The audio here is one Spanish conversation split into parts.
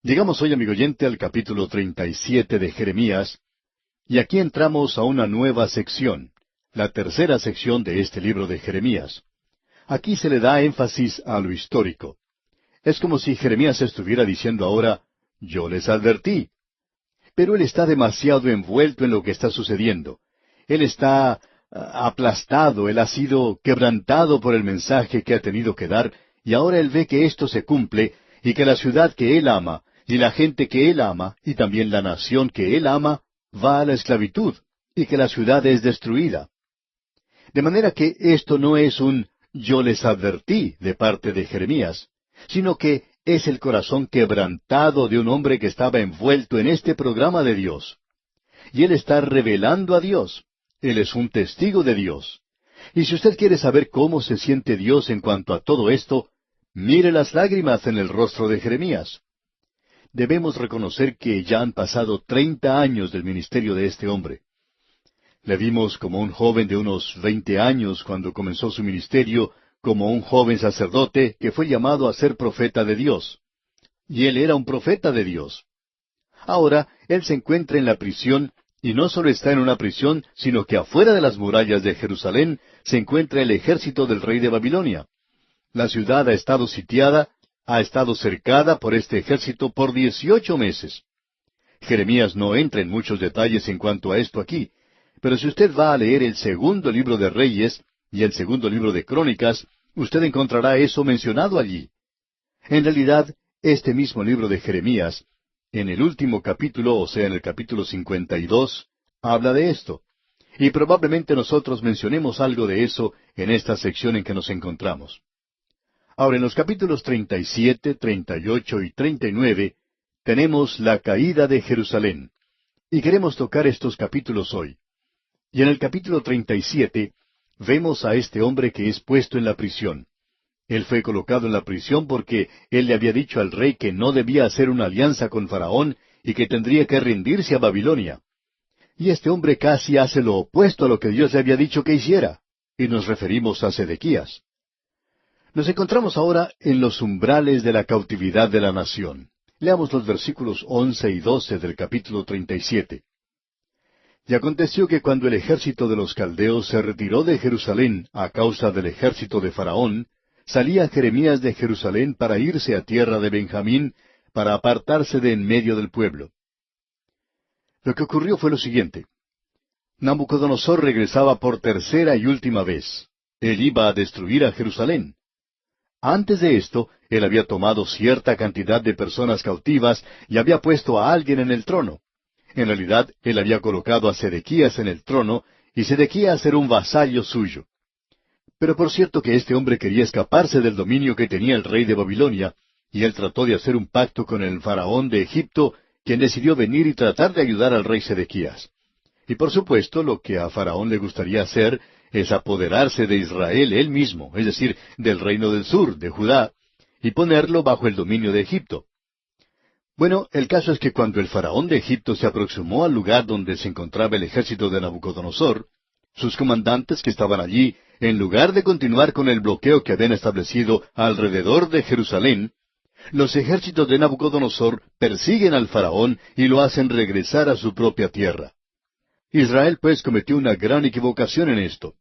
Llegamos hoy, amigo oyente, al capítulo 37 de Jeremías, y aquí entramos a una nueva sección, la tercera sección de este libro de Jeremías. Aquí se le da énfasis a lo histórico. Es como si Jeremías estuviera diciendo ahora, yo les advertí. Pero él está demasiado envuelto en lo que está sucediendo. Él está aplastado, él ha sido quebrantado por el mensaje que ha tenido que dar, y ahora él ve que esto se cumple, y que la ciudad que él ama, y la gente que él ama, y también la nación que él ama, va a la esclavitud, y que la ciudad es destruida. De manera que esto no es un yo les advertí de parte de Jeremías, sino que es el corazón quebrantado de un hombre que estaba envuelto en este programa de Dios. Y él está revelando a Dios. Él es un testigo de Dios. Y si usted quiere saber cómo se siente Dios en cuanto a todo esto, mire las lágrimas en el rostro de Jeremías. Debemos reconocer que ya han pasado 30 años del ministerio de este hombre. Le vimos como un joven de unos 20 años cuando comenzó su ministerio, como un joven sacerdote que fue llamado a ser profeta de Dios. Y él era un profeta de Dios. Ahora, él se encuentra en la prisión, y no solo está en una prisión, sino que afuera de las murallas de Jerusalén se encuentra el ejército del rey de Babilonia. La ciudad ha estado sitiada, ha estado cercada por este ejército por 18 meses. Jeremías no entra en muchos detalles en cuanto a esto aquí, pero si usted va a leer el segundo libro de Reyes y el segundo libro de Crónicas, usted encontrará eso mencionado allí. En realidad, este mismo libro de Jeremías, en el último capítulo, o sea, en el capítulo 52, habla de esto. Y probablemente nosotros mencionemos algo de eso en esta sección en que nos encontramos. Ahora, en los capítulos 37, 38 y 39, tenemos la caída de Jerusalén. Y queremos tocar estos capítulos hoy. Y en el capítulo 37, vemos a este hombre que es puesto en la prisión. Él fue colocado en la prisión porque él le había dicho al rey que no debía hacer una alianza con Faraón y que tendría que rendirse a Babilonia. Y este hombre casi hace lo opuesto a lo que Dios le había dicho que hiciera. Y nos referimos a Sedequías. Nos encontramos ahora en los umbrales de la cautividad de la nación. Leamos los versículos 11 y 12 del capítulo 37. Y aconteció que cuando el ejército de los caldeos se retiró de Jerusalén a causa del ejército de Faraón, salía Jeremías de Jerusalén para irse a tierra de Benjamín, para apartarse de en medio del pueblo. Lo que ocurrió fue lo siguiente. Nabucodonosor regresaba por tercera y última vez. Él iba a destruir a Jerusalén. Antes de esto, él había tomado cierta cantidad de personas cautivas y había puesto a alguien en el trono. En realidad, él había colocado a Sedequías en el trono, y Sedequías era un vasallo suyo. Pero por cierto que este hombre quería escaparse del dominio que tenía el rey de Babilonia, y él trató de hacer un pacto con el faraón de Egipto, quien decidió venir y tratar de ayudar al rey Sedequías. Y por supuesto, lo que a Faraón le gustaría hacer es apoderarse de Israel él mismo, es decir, del reino del sur, de Judá, y ponerlo bajo el dominio de Egipto. Bueno, el caso es que cuando el faraón de Egipto se aproximó al lugar donde se encontraba el ejército de Nabucodonosor, sus comandantes que estaban allí, en lugar de continuar con el bloqueo que habían establecido alrededor de Jerusalén, los ejércitos de Nabucodonosor persiguen al faraón y lo hacen regresar a su propia tierra. Israel pues cometió una gran equivocación en esto.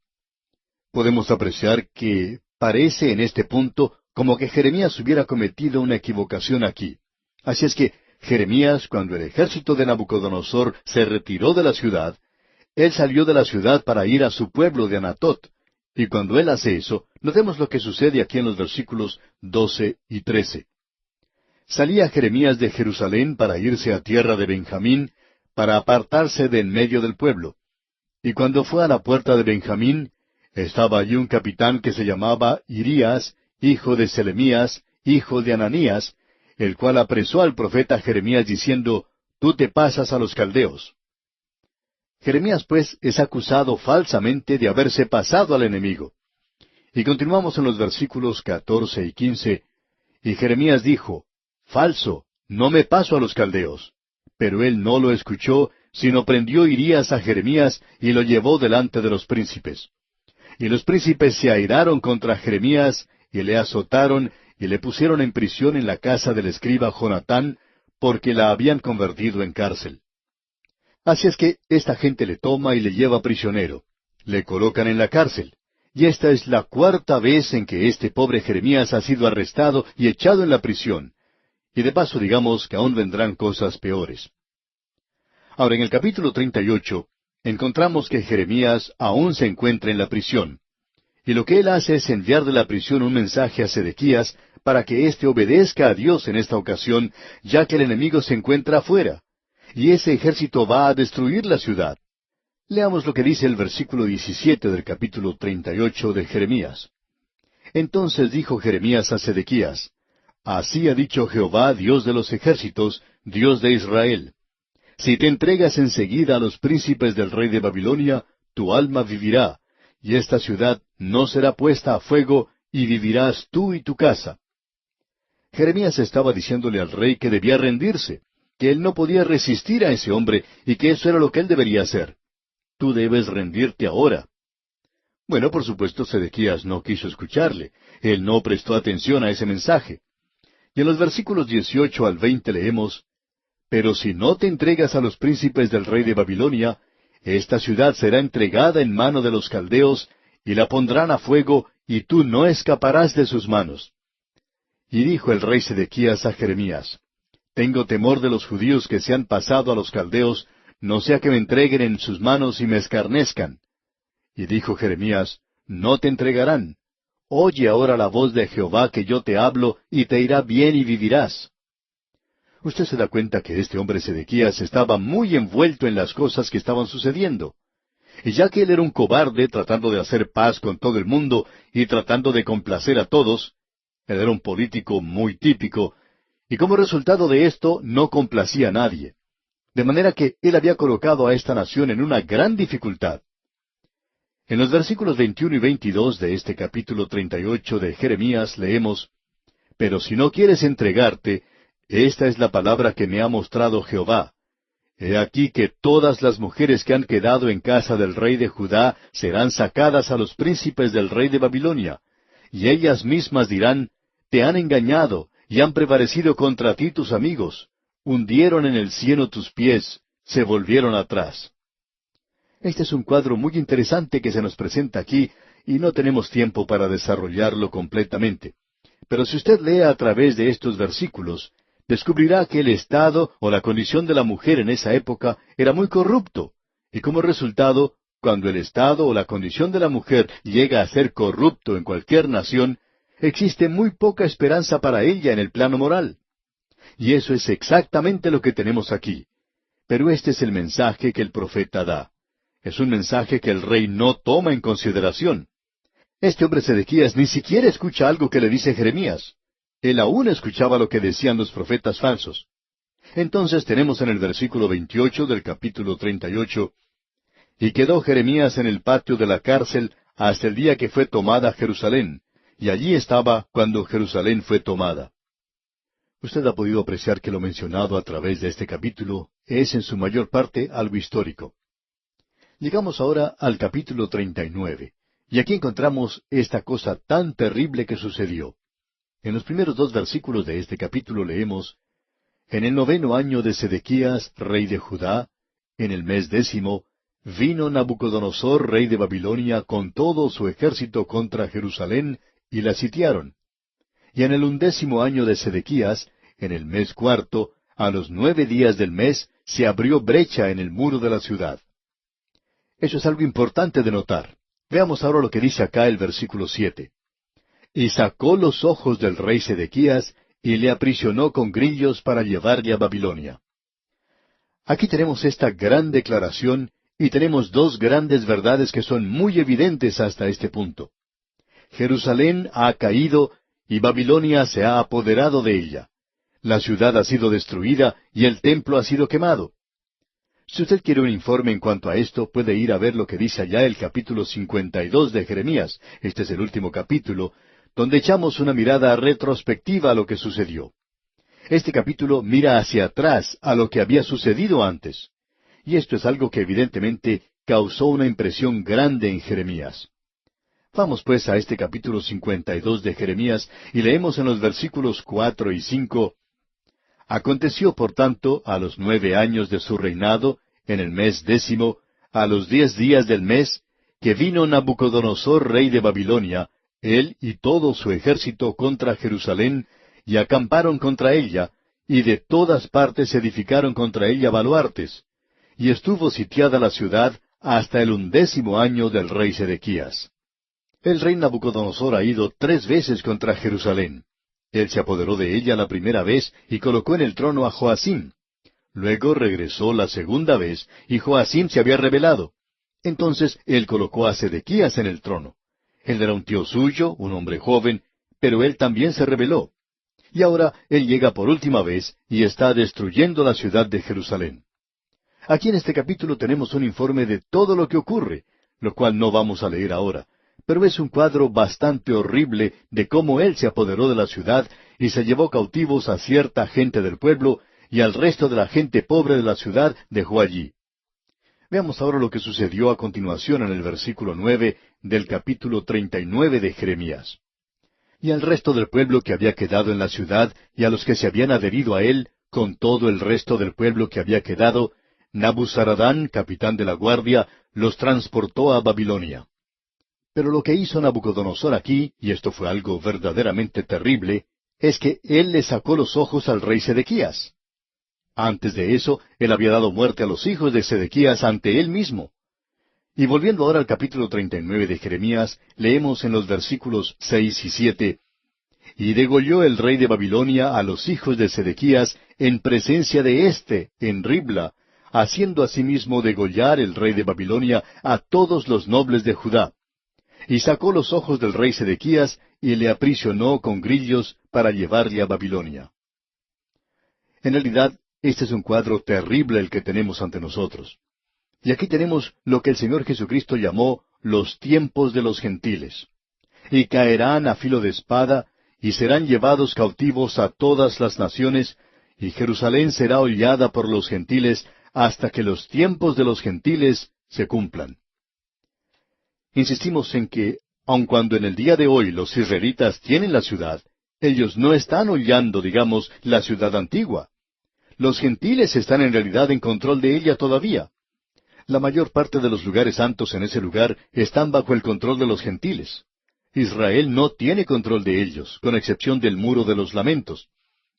Podemos apreciar que parece en este punto como que Jeremías hubiera cometido una equivocación aquí. Así es que Jeremías, cuando el ejército de Nabucodonosor se retiró de la ciudad, él salió de la ciudad para ir a su pueblo de Anatot. Y cuando él hace eso, notemos lo que sucede aquí en los versículos 12 y 13. Salía Jeremías de Jerusalén para irse a tierra de Benjamín, para apartarse de en medio del pueblo. Y cuando fue a la puerta de Benjamín, estaba allí un capitán que se llamaba Irías, hijo de Selemías, hijo de Ananías, el cual apresó al profeta Jeremías diciendo, «Tú te pasas a los caldeos». Jeremías, pues, es acusado falsamente de haberse pasado al enemigo. Y continuamos en los versículos 14 y 15. Y Jeremías dijo, «Falso, no me paso a los caldeos». Pero él no lo escuchó, sino prendió Irías a Jeremías y lo llevó delante de los príncipes. Y los príncipes se airaron contra Jeremías, y le azotaron, y le pusieron en prisión en la casa del escriba Jonatán, porque la habían convertido en cárcel. Así es que esta gente le toma y le lleva prisionero. Le colocan en la cárcel. Y esta es la cuarta vez en que este pobre Jeremías ha sido arrestado y echado en la prisión. Y de paso digamos que aún vendrán cosas peores. Ahora, en el capítulo 38, encontramos que Jeremías aún se encuentra en la prisión. Y lo que él hace es enviar de la prisión un mensaje a Sedequías para que éste obedezca a Dios en esta ocasión, ya que el enemigo se encuentra afuera. Y ese ejército va a destruir la ciudad. Leamos lo que dice el versículo 17 del capítulo 38 de Jeremías. Entonces dijo Jeremías a Sedequías: Así ha dicho Jehová, Dios de los ejércitos, Dios de Israel: Si te entregas enseguida a los príncipes del rey de Babilonia, tu alma vivirá, y esta ciudad no será puesta a fuego, y vivirás tú y tu casa. Jeremías estaba diciéndole al rey que debía rendirse, que él no podía resistir a ese hombre, y que eso era lo que él debería hacer. Tú debes rendirte ahora. Bueno, por supuesto, Sedequías no quiso escucharle. Él no prestó atención a ese mensaje. Y en los versículos 18 al 20 leemos: Pero si no te entregas a los príncipes del rey de Babilonia, esta ciudad será entregada en mano de los caldeos, y la pondrán a fuego, y tú no escaparás de sus manos. Y dijo el rey Sedequías a Jeremías: Tengo temor de los judíos que se han pasado a los caldeos, no sea que me entreguen en sus manos y me escarnezcan. Y dijo Jeremías: No te entregarán. Oye ahora la voz de Jehová que yo te hablo, y te irá bien y vivirás. Usted se da cuenta que este hombre Sedequías estaba muy envuelto en las cosas que estaban sucediendo. Y ya que él era un cobarde tratando de hacer paz con todo el mundo y tratando de complacer a todos, él era un político muy típico, y como resultado de esto no complacía a nadie. De manera que él había colocado a esta nación en una gran dificultad. En los versículos 21 y 22 de este capítulo 38 de Jeremías leemos: Pero si no quieres entregarte, esta es la palabra que me ha mostrado Jehová. He aquí que todas las mujeres que han quedado en casa del rey de Judá serán sacadas a los príncipes del rey de Babilonia, y ellas mismas dirán: Te han engañado, y han prevalecido contra ti tus amigos. Hundieron en el cieno tus pies, se volvieron atrás. Este es un cuadro muy interesante que se nos presenta aquí, y no tenemos tiempo para desarrollarlo completamente. Pero si usted lee a través de estos versículos, descubrirá que el estado o la condición de la mujer en esa época era muy corrupto, y como resultado, cuando el estado o la condición de la mujer llega a ser corrupto en cualquier nación, existe muy poca esperanza para ella en el plano moral. Y eso es exactamente lo que tenemos aquí. Pero este es el mensaje que el profeta da. Es un mensaje que el rey no toma en consideración. Este hombre Sedequías ni siquiera escucha algo que le dice Jeremías. Él aún escuchaba lo que decían los profetas falsos. Entonces tenemos en el versículo 28 del capítulo 38, Y quedó Jeremías en el patio de la cárcel hasta el día que fue tomada Jerusalén, y allí estaba cuando Jerusalén fue tomada. Usted ha podido apreciar que lo mencionado a través de este capítulo es en su mayor parte algo histórico. Llegamos ahora al capítulo 39, y aquí encontramos esta cosa tan terrible que sucedió. En los primeros 2 versículos de este capítulo leemos: En el 9º año de Sedequías, rey de Judá, en el mes 10, vino Nabucodonosor, rey de Babilonia, con todo su ejército contra Jerusalén, y la sitiaron. Y en el 11º año de Sedequías, en el mes 4, a los 9 días del mes, se abrió brecha en el muro de la ciudad. Eso es algo importante de notar. Veamos ahora lo que dice acá el versículo 7. Y sacó los ojos del rey Sedequías, y le aprisionó con grillos para llevarle a Babilonia. Aquí tenemos esta gran declaración, y tenemos 2 grandes verdades que son muy evidentes hasta este punto. Jerusalén ha caído, y Babilonia se ha apoderado de ella. La ciudad ha sido destruida, y el templo ha sido quemado. Si usted quiere un informe en cuanto a esto, puede ir a ver lo que dice allá el capítulo 52 de Jeremías. Este es el último capítulo, donde echamos una mirada retrospectiva a lo que sucedió. Este capítulo mira hacia atrás a lo que había sucedido antes. Y esto es algo que evidentemente causó una impresión grande en Jeremías. Vamos pues a este capítulo 52 de Jeremías y leemos en los versículos 4 y 5: Aconteció, por tanto, a los 9 años de su reinado, en el mes 10, a los 10 días del mes, que vino Nabucodonosor, rey de Babilonia, él y todo su ejército contra Jerusalén, y acamparon contra ella, y de todas partes edificaron contra ella baluartes. Y estuvo sitiada la ciudad hasta el 11 año del rey Sedequías. El rey Nabucodonosor ha ido 3 veces contra Jerusalén. Él se apoderó de ella la primera vez y colocó en el trono a Joacim. Luego regresó la segunda vez y Joacim se había rebelado. Entonces él colocó a Sedequías en el trono. Él era un tío suyo, un hombre joven, pero él también se rebeló. Y ahora él llega por última vez y está destruyendo la ciudad de Jerusalén. Aquí en este capítulo tenemos un informe de todo lo que ocurre, lo cual no vamos a leer ahora, pero es un cuadro bastante horrible de cómo él se apoderó de la ciudad y se llevó cautivos a cierta gente del pueblo, y al resto de la gente pobre de la ciudad dejó allí. Veamos ahora lo que sucedió a continuación en el versículo 9 del capítulo 39 de Jeremías. Y al resto del pueblo que había quedado en la ciudad, y a los que se habían adherido a él, con todo el resto del pueblo que había quedado, Nabuzaradán, capitán de la guardia, los transportó a Babilonia. Pero lo que hizo Nabucodonosor aquí, y esto fue algo verdaderamente terrible, es que él le sacó los ojos al rey Sedequías. Antes de eso, él había dado muerte a los hijos de Sedequías ante él mismo. Y volviendo ahora al capítulo 39 de Jeremías, leemos en los versículos 6 y 7, «Y degolló el rey de Babilonia a los hijos de Sedequías en presencia de éste, en Ribla, haciendo asimismo degollar el rey de Babilonia a todos los nobles de Judá. Y sacó los ojos del rey Sedequías y le aprisionó con grillos para llevarle a Babilonia». En realidad, este es un cuadro terrible el que tenemos ante nosotros. Y aquí tenemos lo que el Señor Jesucristo llamó los tiempos de los gentiles. Y caerán a filo de espada, y serán llevados cautivos a todas las naciones, y Jerusalén será hollada por los gentiles, hasta que los tiempos de los gentiles se cumplan. Insistimos en que, aun cuando en el día de hoy los israelitas tienen la ciudad, ellos no están hollando, digamos, la ciudad antigua. Los gentiles están en realidad en control de ella todavía. La mayor parte de los lugares santos en ese lugar están bajo el control de los gentiles. Israel no tiene control de ellos, con excepción del muro de los lamentos.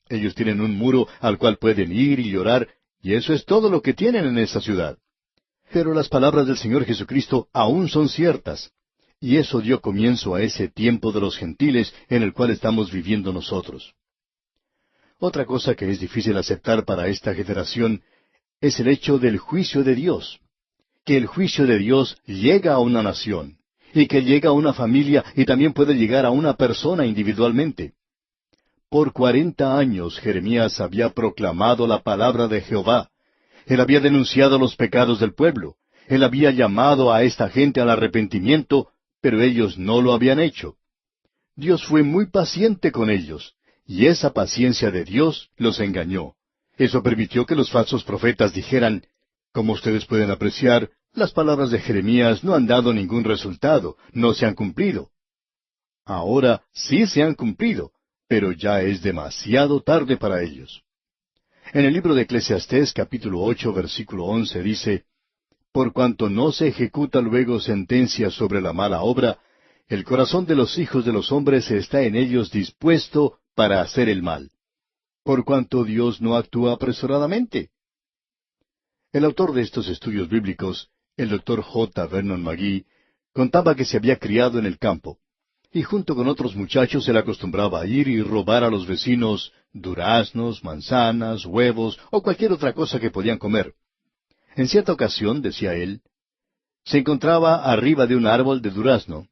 Ellos tienen un muro al cual pueden ir y llorar, y eso es todo lo que tienen en esa ciudad. Pero las palabras del Señor Jesucristo aún son ciertas, y eso dio comienzo a ese tiempo de los gentiles en el cual estamos viviendo nosotros. Otra cosa que es difícil aceptar para esta generación es el hecho del juicio de Dios. Que el juicio de Dios llega a una nación, y que llega a una familia y también puede llegar a una persona individualmente. Por 40 años Jeremías había proclamado la palabra de Jehová. Él había denunciado los pecados del pueblo. Él había llamado a esta gente al arrepentimiento, pero ellos no lo habían hecho. Dios fue muy paciente con ellos, y esa paciencia de Dios los engañó. Eso permitió que los falsos profetas dijeran, como ustedes pueden apreciar, las palabras de Jeremías no han dado ningún resultado, no se han cumplido. Ahora sí se han cumplido, pero ya es demasiado tarde para ellos. En el libro de Eclesiastés, capítulo 8, versículo 11, dice, «Por cuanto no se ejecuta luego sentencia sobre la mala obra, el corazón de los hijos de los hombres está en ellos dispuesto para hacer el mal. Por cuanto Dios no actúa apresuradamente». El autor de estos estudios bíblicos, el Dr. J. Vernon McGee, contaba que se había criado en el campo, y junto con otros muchachos él acostumbraba a ir y robar a los vecinos duraznos, manzanas, huevos o cualquier otra cosa que podían comer. En cierta ocasión, decía él, se encontraba arriba de un árbol de durazno,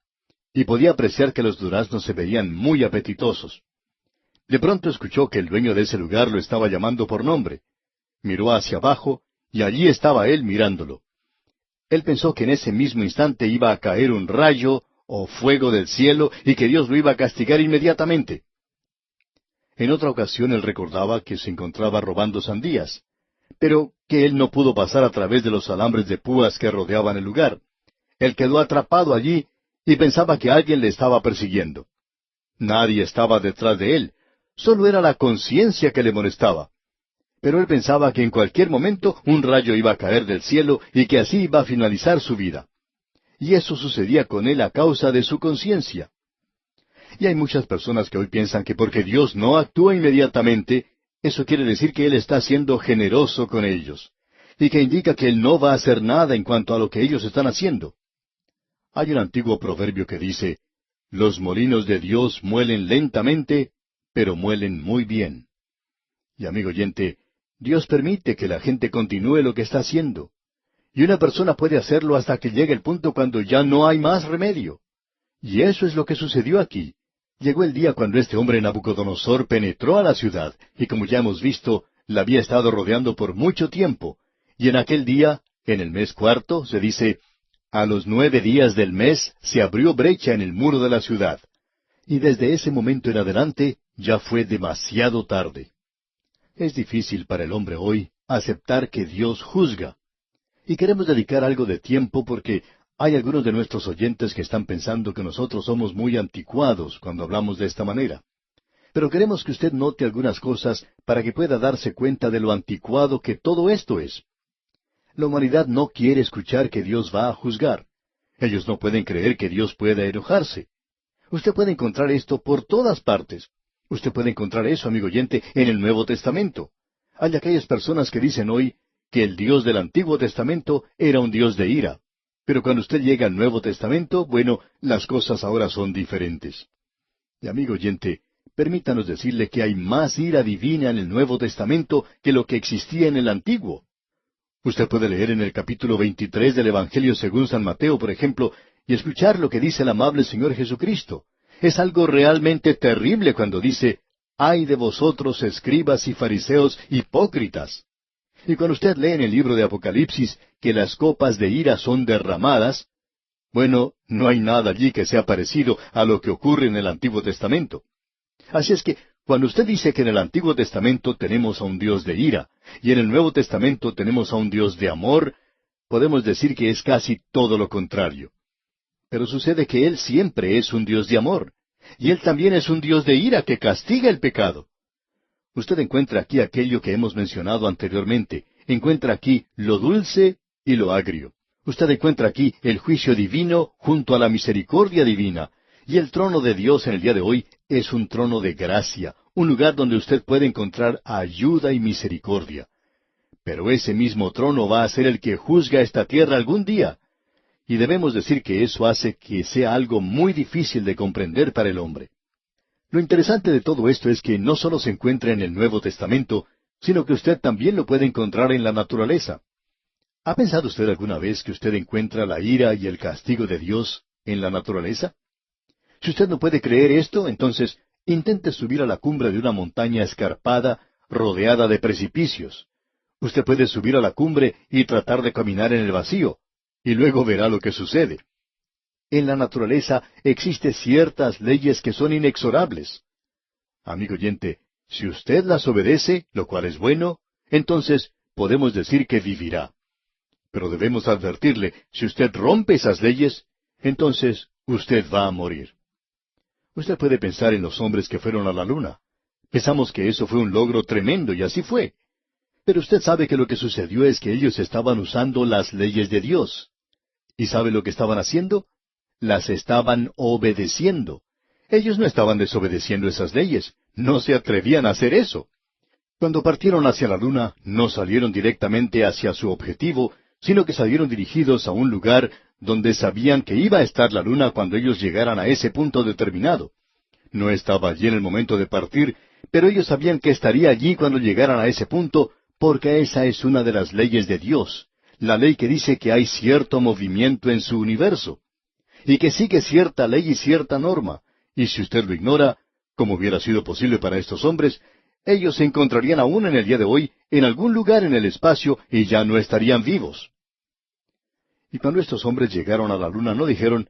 y podía apreciar que los duraznos se veían muy apetitosos. De pronto escuchó que el dueño de ese lugar lo estaba llamando por nombre. Miró hacia abajo, y allí estaba él mirándolo. Él pensó que en ese mismo instante iba a caer un rayo o fuego del cielo y que Dios lo iba a castigar inmediatamente. En otra ocasión él recordaba que se encontraba robando sandías, pero que él no pudo pasar a través de los alambres de púas que rodeaban el lugar. Él quedó atrapado allí y pensaba que alguien le estaba persiguiendo. Nadie estaba detrás de él, solo era la conciencia que le molestaba. Pero él pensaba que en cualquier momento un rayo iba a caer del cielo y que así iba a finalizar su vida. Y eso sucedía con él a causa de su conciencia. Y hay muchas personas que hoy piensan que porque Dios no actúa inmediatamente, eso quiere decir que Él está siendo generoso con ellos, y que indica que Él no va a hacer nada en cuanto a lo que ellos están haciendo. Hay un antiguo proverbio que dice, los molinos de Dios muelen lentamente, pero muelen muy bien. Y amigo oyente, Dios permite que la gente continúe lo que está haciendo. Y una persona puede hacerlo hasta que llegue el punto cuando ya no hay más remedio. Y eso es lo que sucedió aquí. Llegó el día cuando este hombre Nabucodonosor penetró a la ciudad, y como ya hemos visto, la había estado rodeando por mucho tiempo. Y en aquel día, en el mes cuarto, se dice, a los 9 días del mes se abrió brecha en el muro de la ciudad. Y desde ese momento en adelante ya fue demasiado tarde. Es difícil para el hombre hoy aceptar que Dios juzga. Y queremos dedicar algo de tiempo porque hay algunos de nuestros oyentes que están pensando que nosotros somos muy anticuados cuando hablamos de esta manera. Pero queremos que usted note algunas cosas para que pueda darse cuenta de lo anticuado que todo esto es. La humanidad no quiere escuchar que Dios va a juzgar. Ellos no pueden creer que Dios pueda enojarse. Usted puede encontrar esto por todas partes. Usted puede encontrar eso, amigo oyente, en el Nuevo Testamento. Hay aquellas personas que dicen hoy que el Dios del Antiguo Testamento era un Dios de ira. Pero cuando usted llega al Nuevo Testamento, bueno, las cosas ahora son diferentes. Y amigo oyente, permítanos decirle que hay más ira divina en el Nuevo Testamento que lo que existía en el Antiguo. Usted puede leer en el capítulo 23 del Evangelio según San Mateo, por ejemplo, y escuchar lo que dice el amable Señor Jesucristo. Es algo realmente terrible cuando dice, «Ay de vosotros, escribas y fariseos hipócritas». Y cuando usted lee en el libro de Apocalipsis que las copas de ira son derramadas, bueno, no hay nada allí que sea parecido a lo que ocurre en el Antiguo Testamento. Así es que, cuando usted dice que en el Antiguo Testamento tenemos a un Dios de ira, y en el Nuevo Testamento tenemos a un Dios de amor, podemos decir que es casi todo lo contrario. Pero sucede que Él siempre es un Dios de amor, y Él también es un Dios de ira que castiga el pecado. Usted encuentra aquí aquello que hemos mencionado anteriormente, encuentra aquí lo dulce y lo agrio. Usted encuentra aquí el juicio divino junto a la misericordia divina, y el trono de Dios en el día de hoy es un trono de gracia, un lugar donde usted puede encontrar ayuda y misericordia. Pero ese mismo trono va a ser el que juzga esta tierra algún día. Y debemos decir que eso hace que sea algo muy difícil de comprender para el hombre. Lo interesante de todo esto es que no solo se encuentra en el Nuevo Testamento, sino que usted también lo puede encontrar en la naturaleza. ¿Ha pensado usted alguna vez que usted encuentra la ira y el castigo de Dios en la naturaleza? Si usted no puede creer esto, entonces intente subir a la cumbre de una montaña escarpada, rodeada de precipicios. Usted puede subir a la cumbre y tratar de caminar en el vacío, y luego verá lo que sucede. En la naturaleza existen ciertas leyes que son inexorables. Amigo oyente, si usted las obedece, lo cual es bueno, entonces podemos decir que vivirá. Pero debemos advertirle, si usted rompe esas leyes, entonces usted va a morir. Usted puede pensar en los hombres que fueron a la luna. Pensamos que eso fue un logro tremendo, y así fue. Pero usted sabe que lo que sucedió es que ellos estaban usando las leyes de Dios. ¿Y sabe lo que estaban haciendo? Las estaban obedeciendo. Ellos no estaban desobedeciendo esas leyes, no se atrevían a hacer eso. Cuando partieron hacia la luna, no salieron directamente hacia su objetivo, sino que salieron dirigidos a un lugar donde sabían que iba a estar la luna cuando ellos llegaran a ese punto determinado. No estaba allí en el momento de partir, pero ellos sabían que estaría allí cuando llegaran a ese punto, porque esa es una de las leyes de Dios, la ley que dice que hay cierto movimiento en su universo, y que sigue cierta ley y cierta norma, y si usted lo ignora, como hubiera sido posible para estos hombres, ellos se encontrarían aún en el día de hoy en algún lugar en el espacio y ya no estarían vivos. Y cuando estos hombres llegaron a la luna no dijeron,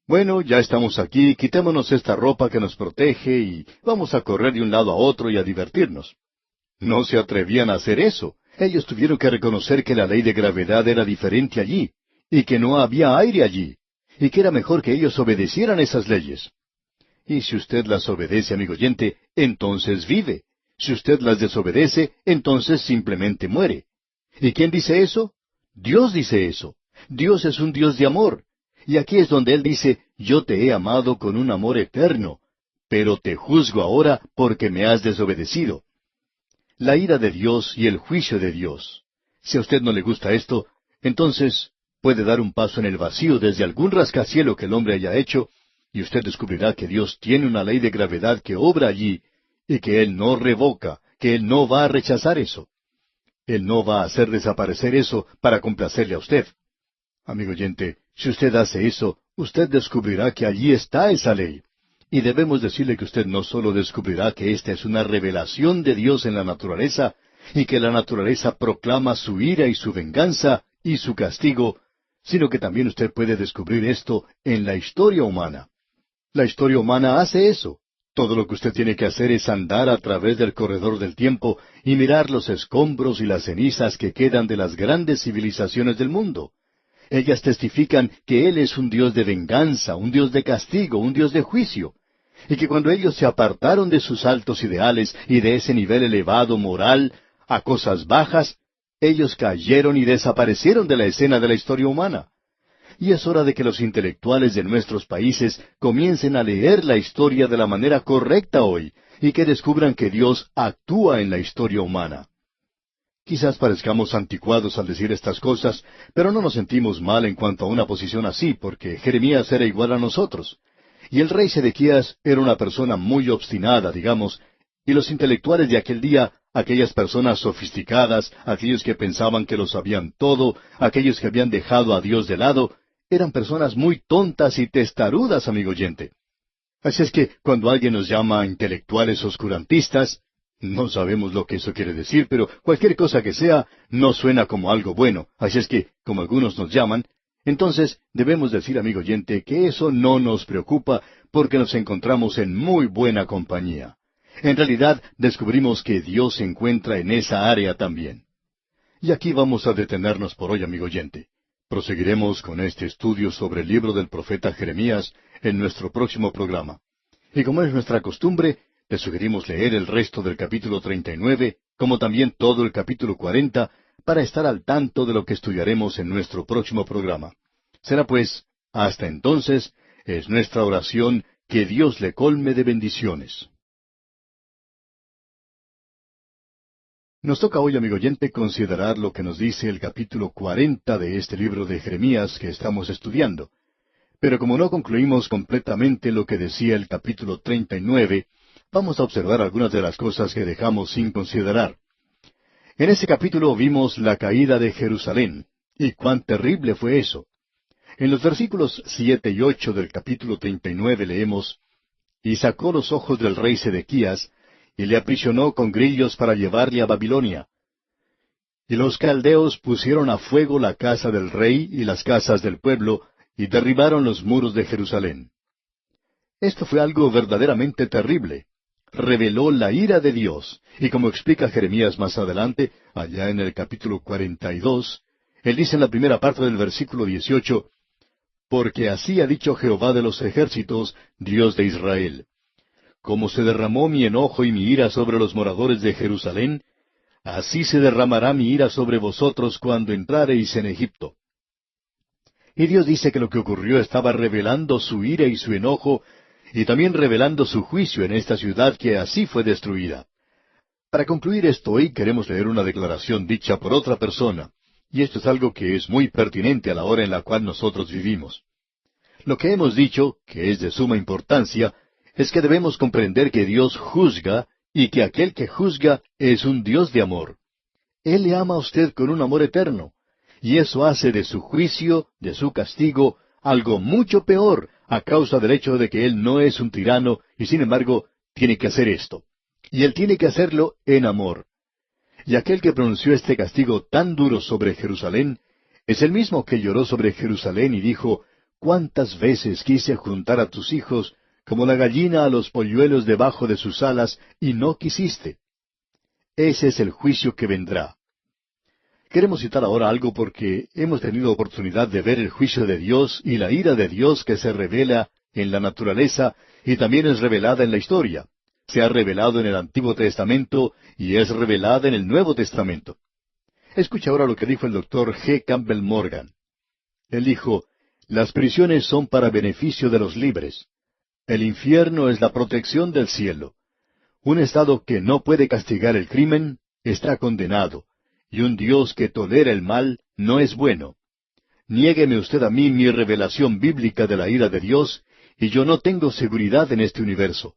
bueno, ya estamos aquí, quitémonos esta ropa que nos protege y vamos a correr de un lado a otro y a divertirnos. No se atrevían a hacer eso. Ellos tuvieron que reconocer que la ley de gravedad era diferente allí, y que no había aire allí, y que era mejor que ellos obedecieran esas leyes. Y si usted las obedece, amigo oyente, entonces vive. Si usted las desobedece, entonces simplemente muere. ¿Y quién dice eso? Dios dice eso. Dios es un Dios de amor. Y aquí es donde Él dice, yo te he amado con un amor eterno, pero te juzgo ahora porque me has desobedecido. La ira de Dios y el juicio de Dios. Si a usted no le gusta esto, entonces puede dar un paso en el vacío desde algún rascacielos que el hombre haya hecho, y usted descubrirá que Dios tiene una ley de gravedad que obra allí, y que Él no revoca, que Él no va a rechazar eso. Él no va a hacer desaparecer eso para complacerle a usted. Amigo oyente, si usted hace eso, usted descubrirá que allí está esa ley. Y debemos decirle que usted no solo descubrirá que esta es una revelación de Dios en la naturaleza, y que la naturaleza proclama su ira y su venganza y su castigo, sino que también usted puede descubrir esto en la historia humana. La historia humana hace eso. Todo lo que usted tiene que hacer es andar a través del corredor del tiempo y mirar los escombros y las cenizas que quedan de las grandes civilizaciones del mundo. Ellas testifican que Él es un Dios de venganza, un Dios de castigo, un Dios de juicio, y que cuando ellos se apartaron de sus altos ideales y de ese nivel elevado moral a cosas bajas, ellos cayeron y desaparecieron de la escena de la historia humana. Y es hora de que los intelectuales de nuestros países comiencen a leer la historia de la manera correcta hoy, y que descubran que Dios actúa en la historia humana. Quizás parezcamos anticuados al decir estas cosas, pero no nos sentimos mal en cuanto a una posición así, porque Jeremías era igual a nosotros. Y el rey Sedequías era una persona muy obstinada, digamos, y los intelectuales de aquel día, aquellas personas sofisticadas, aquellos que pensaban que lo sabían todo, aquellos que habían dejado a Dios de lado, eran personas muy tontas y testarudas, amigo oyente. Así es que cuando alguien nos llama intelectuales oscurantistas, no sabemos lo que eso quiere decir, pero cualquier cosa que sea, no suena como algo bueno. Así es que, como algunos nos llaman, entonces debemos decir, amigo oyente, que eso no nos preocupa porque nos encontramos en muy buena compañía. En realidad, descubrimos que Dios se encuentra en esa área también. Y aquí vamos a detenernos por hoy, amigo oyente. Proseguiremos con este estudio sobre el libro del profeta Jeremías en nuestro próximo programa. Y como es nuestra costumbre, le sugerimos leer el resto del capítulo 39, como también todo el capítulo 40, para estar al tanto de lo que estudiaremos en nuestro próximo programa. Será pues, hasta entonces, es nuestra oración que Dios le colme de bendiciones. Nos toca hoy, amigo oyente, considerar lo que nos dice el capítulo 40 de este libro de Jeremías que estamos estudiando. Pero como no concluimos completamente lo que decía el capítulo 39, vamos a observar algunas de las cosas que dejamos sin considerar. En ese capítulo vimos la caída de Jerusalén, y cuán terrible fue eso. En los versículos 7 y 8 del capítulo 39 leemos, «Y sacó los ojos del rey Sedequías, y le aprisionó con grillos para llevarle a Babilonia. Y los caldeos pusieron a fuego la casa del rey y las casas del pueblo, y derribaron los muros de Jerusalén». Esto fue algo verdaderamente terrible. Reveló la ira de Dios, y como explica Jeremías más adelante, allá en el capítulo 42, él dice en la primera parte del versículo 18, «Porque así ha dicho Jehová de los ejércitos, Dios de Israel. Como se derramó mi enojo y mi ira sobre los moradores de Jerusalén, así se derramará mi ira sobre vosotros cuando entrareis en Egipto». Y Dios dice que lo que ocurrió estaba revelando su ira y su enojo, y también revelando su juicio en esta ciudad que así fue destruida. Para concluir esto hoy queremos leer una declaración dicha por otra persona, y esto es algo que es muy pertinente a la hora en la cual nosotros vivimos. Lo que hemos dicho, que es de suma importancia, es que debemos comprender que Dios juzga, y que aquel que juzga es un Dios de amor. Él le ama a usted con un amor eterno, y eso hace de su juicio, de su castigo, algo mucho peor, a causa del hecho de que Él no es un tirano, y sin embargo, tiene que hacer esto. Y Él tiene que hacerlo en amor. Y aquel que pronunció este castigo tan duro sobre Jerusalén, es el mismo que lloró sobre Jerusalén y dijo, «¿Cuántas veces quise juntar a tus hijos, como la gallina a los polluelos debajo de sus alas, y no quisiste»? Ese es el juicio que vendrá. Queremos citar ahora algo porque hemos tenido oportunidad de ver el juicio de Dios y la ira de Dios que se revela en la naturaleza y también es revelada en la historia. se ha revelado en el Antiguo Testamento y es revelada en el Nuevo Testamento. Escucha ahora lo que dijo el doctor G. Campbell Morgan. Él dijo, las prisiones son para beneficio de los libres. El infierno es la protección del cielo. Un Estado que no puede castigar el crimen está condenado, y un Dios que tolera el mal no es bueno. Niégueme usted a mí mi revelación bíblica de la ira de Dios, y yo no tengo seguridad en este universo.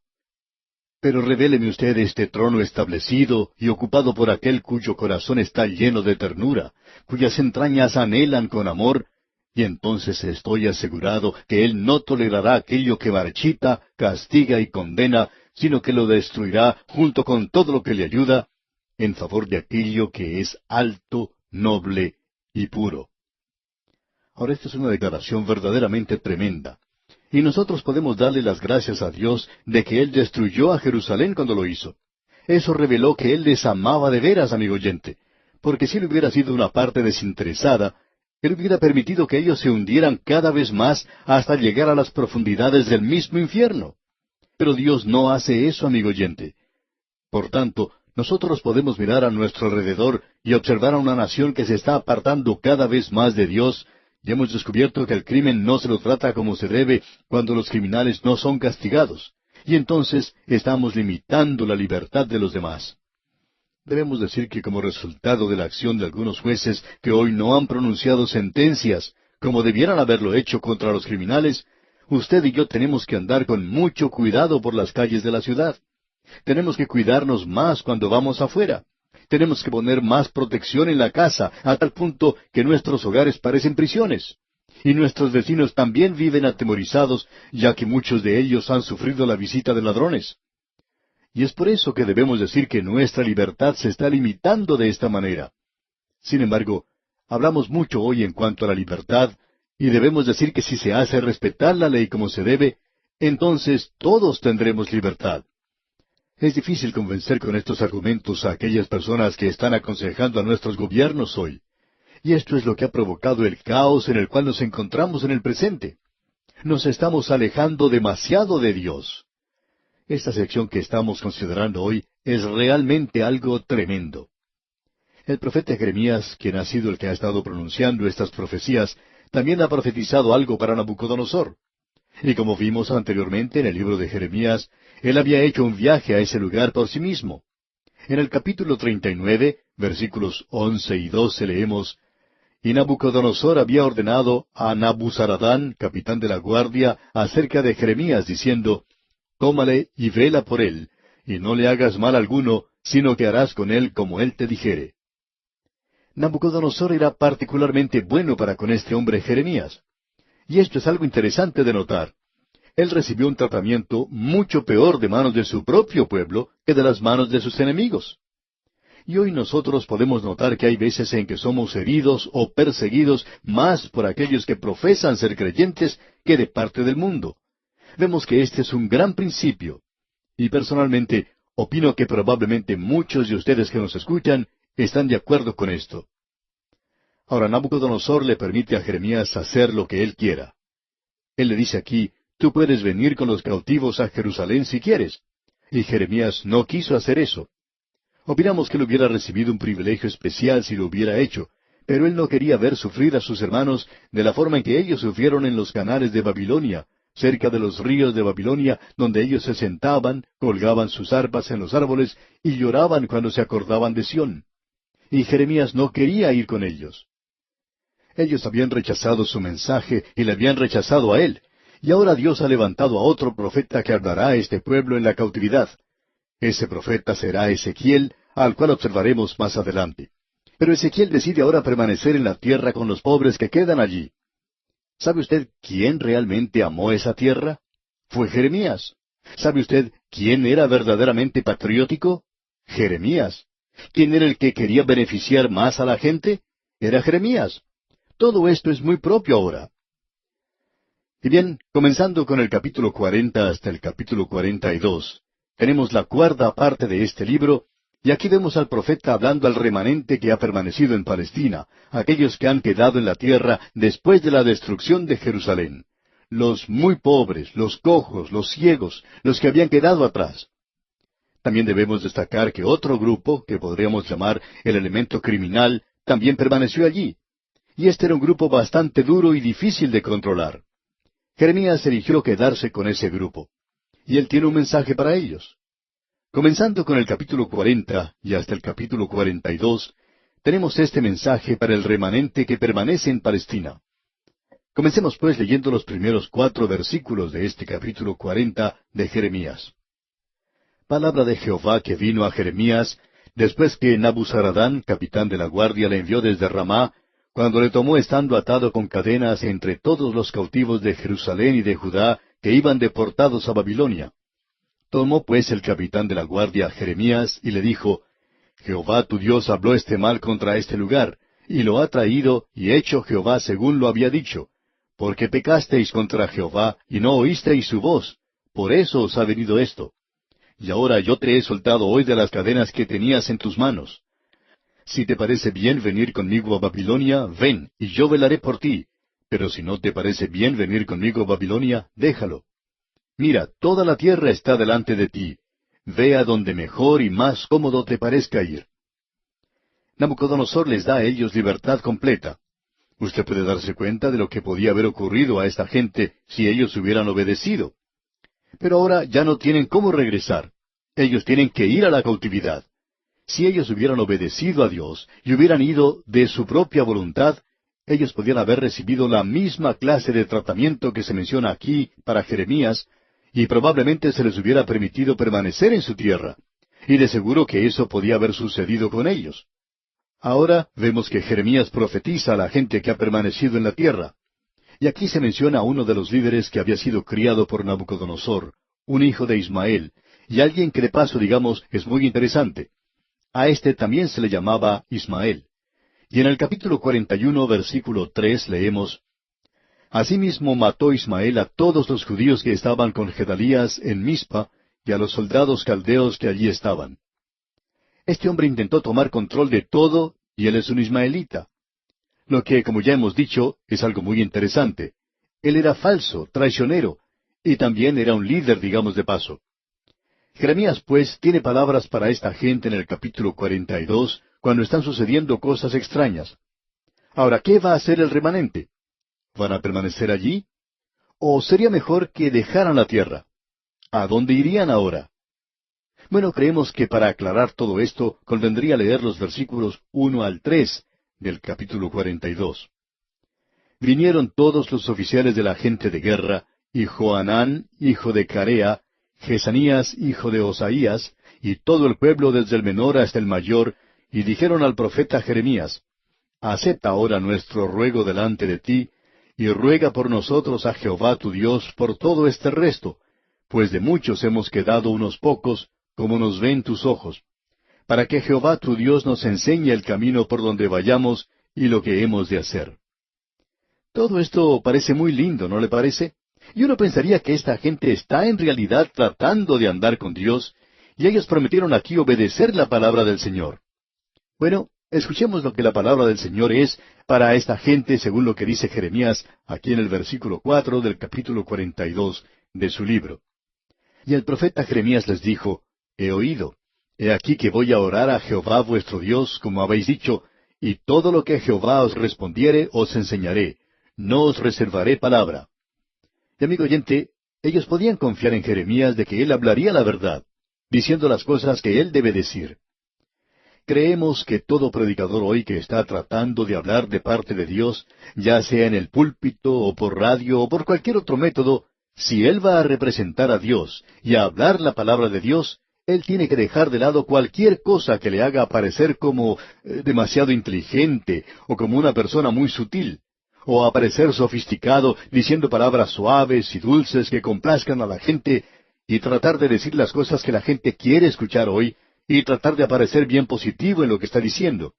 Pero revéleme usted este trono establecido y ocupado por aquel cuyo corazón está lleno de ternura, cuyas entrañas anhelan con amor, y entonces estoy asegurado que Él no tolerará aquello que marchita, castiga y condena, sino que lo destruirá junto con todo lo que le ayuda, en favor de aquello que es alto, noble y puro. Ahora, esta es una declaración verdaderamente tremenda. Y nosotros podemos darle las gracias a Dios de que Él destruyó a Jerusalén cuando lo hizo. Eso reveló que Él les amaba de veras, amigo oyente, porque si Él hubiera sido una parte desinteresada, Él hubiera permitido que ellos se hundieran cada vez más hasta llegar a las profundidades del mismo infierno. Pero Dios no hace eso, amigo oyente. Por tanto, nosotros podemos mirar a nuestro alrededor y observar a una nación que se está apartando cada vez más de Dios, y hemos descubierto que el crimen no se lo trata como se debe cuando los criminales no son castigados, y entonces estamos limitando la libertad de los demás. Debemos decir que como resultado de la acción de algunos jueces que hoy no han pronunciado sentencias, como debieran haberlo hecho contra los criminales, usted y yo tenemos que andar con mucho cuidado por las calles de la ciudad. Tenemos que cuidarnos más cuando vamos afuera. Tenemos que poner más protección en la casa, a tal punto que nuestros hogares parecen prisiones. Y nuestros vecinos también viven atemorizados, ya que muchos de ellos han sufrido la visita de ladrones. Y es por eso que debemos decir que nuestra libertad se está limitando de esta manera. Sin embargo, hablamos mucho hoy en cuanto a la libertad, y debemos decir que si se hace respetar la ley como se debe, entonces todos tendremos libertad. Es difícil convencer con estos argumentos a aquellas personas que están aconsejando a nuestros gobiernos hoy. Y esto es lo que ha provocado el caos en el cual nos encontramos en el presente. Nos estamos alejando demasiado de Dios. Esta sección que estamos considerando hoy es realmente algo tremendo. El profeta Jeremías, quien ha sido el que ha estado pronunciando estas profecías, también ha profetizado algo para Nabucodonosor. Y como vimos anteriormente en el libro de Jeremías, él había hecho un viaje a ese lugar por sí mismo. En el capítulo 39, versículos 11 y 12 leemos, Y Nabucodonosor había ordenado a Nabuzaradán, capitán de la guardia, acerca de Jeremías, diciendo, Tómale y vela por él, y no le hagas mal alguno, sino que harás con él como él te dijere. Nabucodonosor era particularmente bueno para con este hombre Jeremías. Y esto es algo interesante de notar. Él recibió un tratamiento mucho peor de manos de su propio pueblo que de las manos de sus enemigos. Y hoy nosotros podemos notar que hay veces en que somos heridos o perseguidos más por aquellos que profesan ser creyentes que de parte del mundo. Vemos que este es un gran principio. Y personalmente, opino que probablemente muchos de ustedes que nos escuchan están de acuerdo con esto. Ahora, Nabucodonosor le permite a Jeremías hacer lo que él quiera. Él le dice aquí, tú puedes venir con los cautivos a Jerusalén si quieres. Y Jeremías no quiso hacer eso. Opinamos que él hubiera recibido un privilegio especial si lo hubiera hecho, pero él no quería ver sufrir a sus hermanos de la forma en que ellos sufrieron en los canales de Babilonia, cerca de los ríos de Babilonia, donde ellos se sentaban, colgaban sus arpas en los árboles y lloraban cuando se acordaban de Sión. Y Jeremías no quería ir con ellos. Ellos habían rechazado su mensaje y le habían rechazado a él. Y ahora Dios ha levantado a otro profeta que hablará a este pueblo en la cautividad. Ese profeta será Ezequiel, al cual observaremos más adelante. Pero Ezequiel decide ahora permanecer en la tierra con los pobres que quedan allí. ¿Sabe usted quién realmente amó esa tierra? Fue Jeremías. ¿Sabe usted quién era verdaderamente patriótico? Jeremías. ¿Quién era el que quería beneficiar más a la gente? Era Jeremías. Todo esto es muy propio ahora. Y bien, comenzando con el capítulo 40 hasta el capítulo 42, tenemos la cuarta parte de este libro, y aquí vemos al profeta hablando al remanente que ha permanecido en Palestina, aquellos que han quedado en la tierra después de la destrucción de Jerusalén, los muy pobres, los cojos, los ciegos, los que habían quedado atrás. También debemos destacar que otro grupo, que podríamos llamar el elemento criminal, también permaneció allí. Y este era un grupo bastante duro y difícil de controlar. Jeremías eligió quedarse con ese grupo. Y él tiene un mensaje para ellos. Comenzando con el capítulo 40 y hasta el capítulo 42, tenemos este mensaje para el remanente que permanece en Palestina. Comencemos pues leyendo los primeros 4 versículos de este capítulo 40 de Jeremías. Palabra de Jehová que vino a Jeremías después que Nabuzaradán, capitán de la guardia, le envió desde Ramá, cuando le tomó estando atado con cadenas entre todos los cautivos de Jerusalén y de Judá que iban deportados a Babilonia. Tomó pues el capitán de la guardia a Jeremías y le dijo, Jehová tu Dios habló este mal contra este lugar, y lo ha traído y hecho Jehová según lo había dicho, porque pecasteis contra Jehová y no oísteis su voz, por eso os ha venido esto. Y ahora yo te he soltado hoy de las cadenas que tenías en tus manos. Si te parece bien venir conmigo a Babilonia, ven, y yo velaré por ti. Pero si no te parece bien venir conmigo a Babilonia, déjalo. Mira, toda la tierra está delante de ti. Ve a donde mejor y más cómodo te parezca ir. Nabucodonosor les da a ellos libertad completa. Usted puede darse cuenta de lo que podía haber ocurrido a esta gente si ellos hubieran obedecido. Pero ahora ya no tienen cómo regresar. Ellos tienen que ir a la cautividad. Si ellos hubieran obedecido a Dios y hubieran ido de su propia voluntad, ellos podían haber recibido la misma clase de tratamiento que se menciona aquí para Jeremías, y probablemente se les hubiera permitido permanecer en su tierra. Y de seguro que eso podía haber sucedido con ellos. Ahora vemos que Jeremías profetiza a la gente que ha permanecido en la tierra. Y aquí se menciona a uno de los líderes que había sido criado por Nabucodonosor, un hijo de Ismael, y alguien que de paso, digamos, es muy interesante. A este también se le llamaba Ismael. Y en el capítulo 41, versículo 3, leemos, Asimismo mató Ismael a todos los judíos que estaban con Gedalías en Mizpa, y a los soldados caldeos que allí estaban. Este hombre intentó tomar control de todo, y él es un ismaelita. Lo que, como ya hemos dicho, es algo muy interesante. Él era falso, traicionero, y también era un líder, digamos de paso. Jeremías, pues, tiene palabras para esta gente en el capítulo 42, cuando están sucediendo cosas extrañas. Ahora, ¿qué va a hacer el remanente? ¿Van a permanecer allí? ¿O sería mejor que dejaran la tierra? ¿A dónde irían ahora? Bueno, creemos que para aclarar todo esto convendría leer los versículos 1 al 3 del capítulo 42. Vinieron todos los oficiales de la gente de guerra, y Johanán, hijo de Carea, Jesanías, hijo de Osaías, y todo el pueblo desde el menor hasta el mayor, y dijeron al profeta Jeremías, Acepta ahora nuestro ruego delante de ti, y ruega por nosotros a Jehová tu Dios por todo este resto, pues de muchos hemos quedado unos pocos, como nos ven tus ojos, para que Jehová tu Dios nos enseñe el camino por donde vayamos y lo que hemos de hacer. Todo esto parece muy lindo, ¿no le parece? Y uno pensaría que esta gente está en realidad tratando de andar con Dios, y ellos prometieron aquí obedecer la palabra del Señor. Bueno, escuchemos lo que la palabra del Señor es para esta gente según lo que dice Jeremías aquí en el versículo 4 del capítulo 42 de su libro. Y el profeta Jeremías les dijo, He oído. He aquí que voy a orar a Jehová vuestro Dios, como habéis dicho, y todo lo que Jehová os respondiere os enseñaré. No os reservaré palabra. Y amigo oyente, ellos podían confiar en Jeremías de que él hablaría la verdad, diciendo las cosas que él debe decir. Creemos que todo predicador hoy que está tratando de hablar de parte de Dios, ya sea en el púlpito o por radio o por cualquier otro método, si él va a representar a Dios y a hablar la palabra de Dios, él tiene que dejar de lado cualquier cosa que le haga aparecer como demasiado inteligente o como una persona muy sutil, o aparecer sofisticado diciendo palabras suaves y dulces que complazcan a la gente y tratar de decir las cosas que la gente quiere escuchar hoy y tratar de aparecer bien positivo en lo que está diciendo.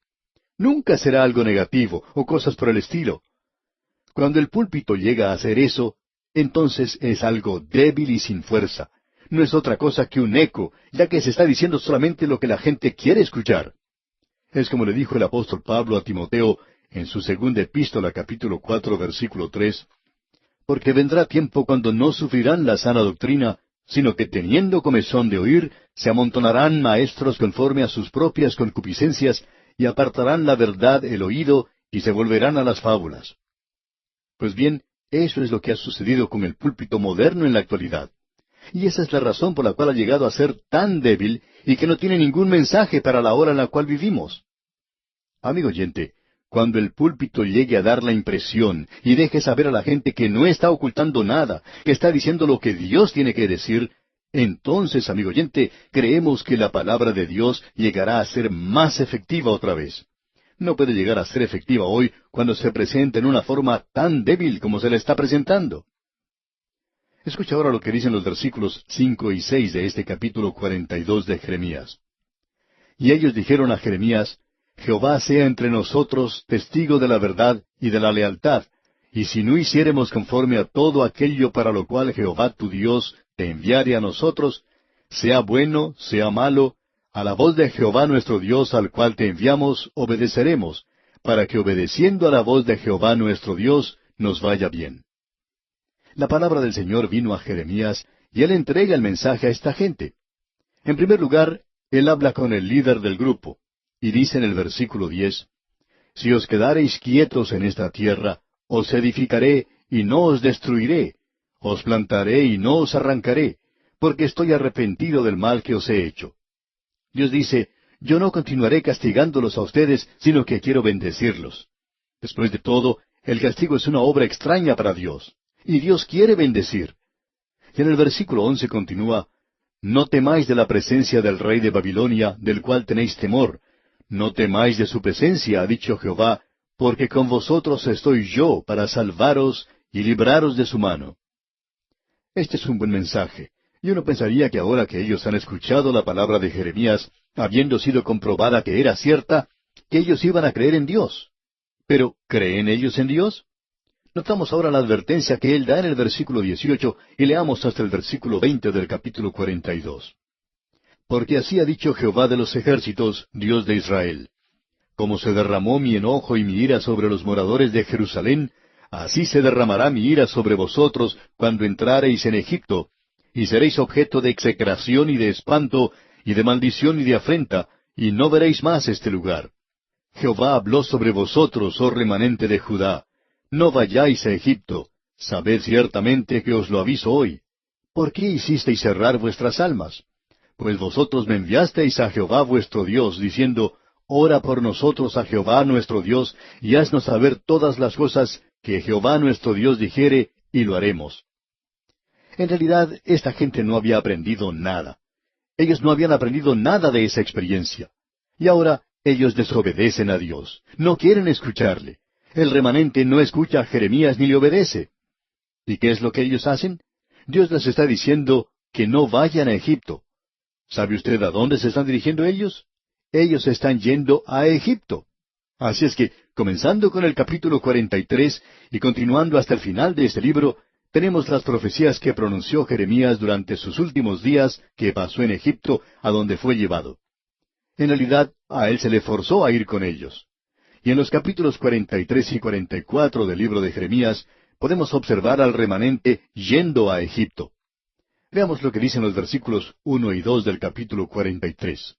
Nunca será algo negativo o cosas por el estilo. Cuando el púlpito llega a hacer eso, entonces es algo débil y sin fuerza. No es otra cosa que un eco, ya que se está diciendo solamente lo que la gente quiere escuchar. Es como le dijo el apóstol Pablo a Timoteo en su segunda epístola, capítulo 4, versículo 3, porque vendrá tiempo cuando no sufrirán la sana doctrina, sino que teniendo comezón de oír, se amontonarán maestros conforme a sus propias concupiscencias, y apartarán la verdad el oído, y se volverán a las fábulas. Pues bien, eso es lo que ha sucedido con el púlpito moderno en la actualidad. Y esa es la razón por la cual ha llegado a ser tan débil y que no tiene ningún mensaje para la hora en la cual vivimos. Amigo oyente, cuando el púlpito llegue a dar la impresión y deje saber a la gente que no está ocultando nada, que está diciendo lo que Dios tiene que decir, entonces, amigo oyente, creemos que la palabra de Dios llegará a ser más efectiva otra vez. No puede llegar a ser efectiva hoy cuando se presenta en una forma tan débil como se la está presentando. Escucha ahora lo que dicen los versículos 5 y 6 de este capítulo 42 de Jeremías. Y ellos dijeron a Jeremías, Jehová sea entre nosotros testigo de la verdad y de la lealtad, y si no hiciéremos conforme a todo aquello para lo cual Jehová tu Dios te enviare a nosotros, sea bueno, sea malo, a la voz de Jehová nuestro Dios al cual te enviamos, obedeceremos, para que obedeciendo a la voz de Jehová nuestro Dios, nos vaya bien. La palabra del Señor vino a Jeremías, y él entrega el mensaje a esta gente. En primer lugar, él habla con el líder del grupo, y dice en el versículo 10, Si os quedareis quietos en esta tierra, os edificaré, y no os destruiré, os plantaré y no os arrancaré, porque estoy arrepentido del mal que os he hecho. Dios dice, yo no continuaré castigándolos a ustedes, sino que quiero bendecirlos. Después de todo, el castigo es una obra extraña para Dios, y Dios quiere bendecir. Y en el versículo 11 continúa, No temáis de la presencia del rey de Babilonia, del cual tenéis temor. No temáis de su presencia, ha dicho Jehová, porque con vosotros estoy yo para salvaros y libraros de su mano. Este es un buen mensaje, y uno pensaría que ahora que ellos han escuchado la palabra de Jeremías, habiendo sido comprobada que era cierta, que ellos iban a creer en Dios. Pero, ¿creen ellos en Dios? Notamos ahora la advertencia que él da en el versículo 18, y leamos hasta el versículo 20 del capítulo 42. Porque así ha dicho Jehová de los ejércitos, Dios de Israel. Como se derramó mi enojo y mi ira sobre los moradores de Jerusalén, así se derramará mi ira sobre vosotros cuando entrareis en Egipto, y seréis objeto de execración y de espanto, y de maldición y de afrenta, y no veréis más este lugar. Jehová habló sobre vosotros, oh remanente de Judá. No vayáis a Egipto. Sabed ciertamente que os lo aviso hoy. ¿Por qué hicisteis cerrar vuestras almas? Pues vosotros me enviasteis a Jehová vuestro Dios, diciendo, Ora por nosotros a Jehová nuestro Dios, y haznos saber todas las cosas que Jehová nuestro Dios dijere, y lo haremos. En realidad, esta gente no había aprendido nada. Ellos no habían aprendido nada de esa experiencia. Y ahora ellos desobedecen a Dios. No quieren escucharle. El remanente no escucha a Jeremías ni le obedece. ¿Y qué es lo que ellos hacen? Dios les está diciendo que no vayan a Egipto. ¿Sabe usted a dónde se están dirigiendo ellos? Ellos están yendo a Egipto. Así es que, comenzando con el capítulo 43 y continuando hasta el final de este libro, tenemos las profecías que pronunció Jeremías durante sus últimos días que pasó en Egipto, a donde fue llevado. En realidad, a él se le forzó a ir con ellos. Y en los capítulos 43 y 44 del libro de Jeremías, podemos observar al remanente yendo a Egipto. Veamos lo que dicen los versículos 1 y 2 del capítulo 43.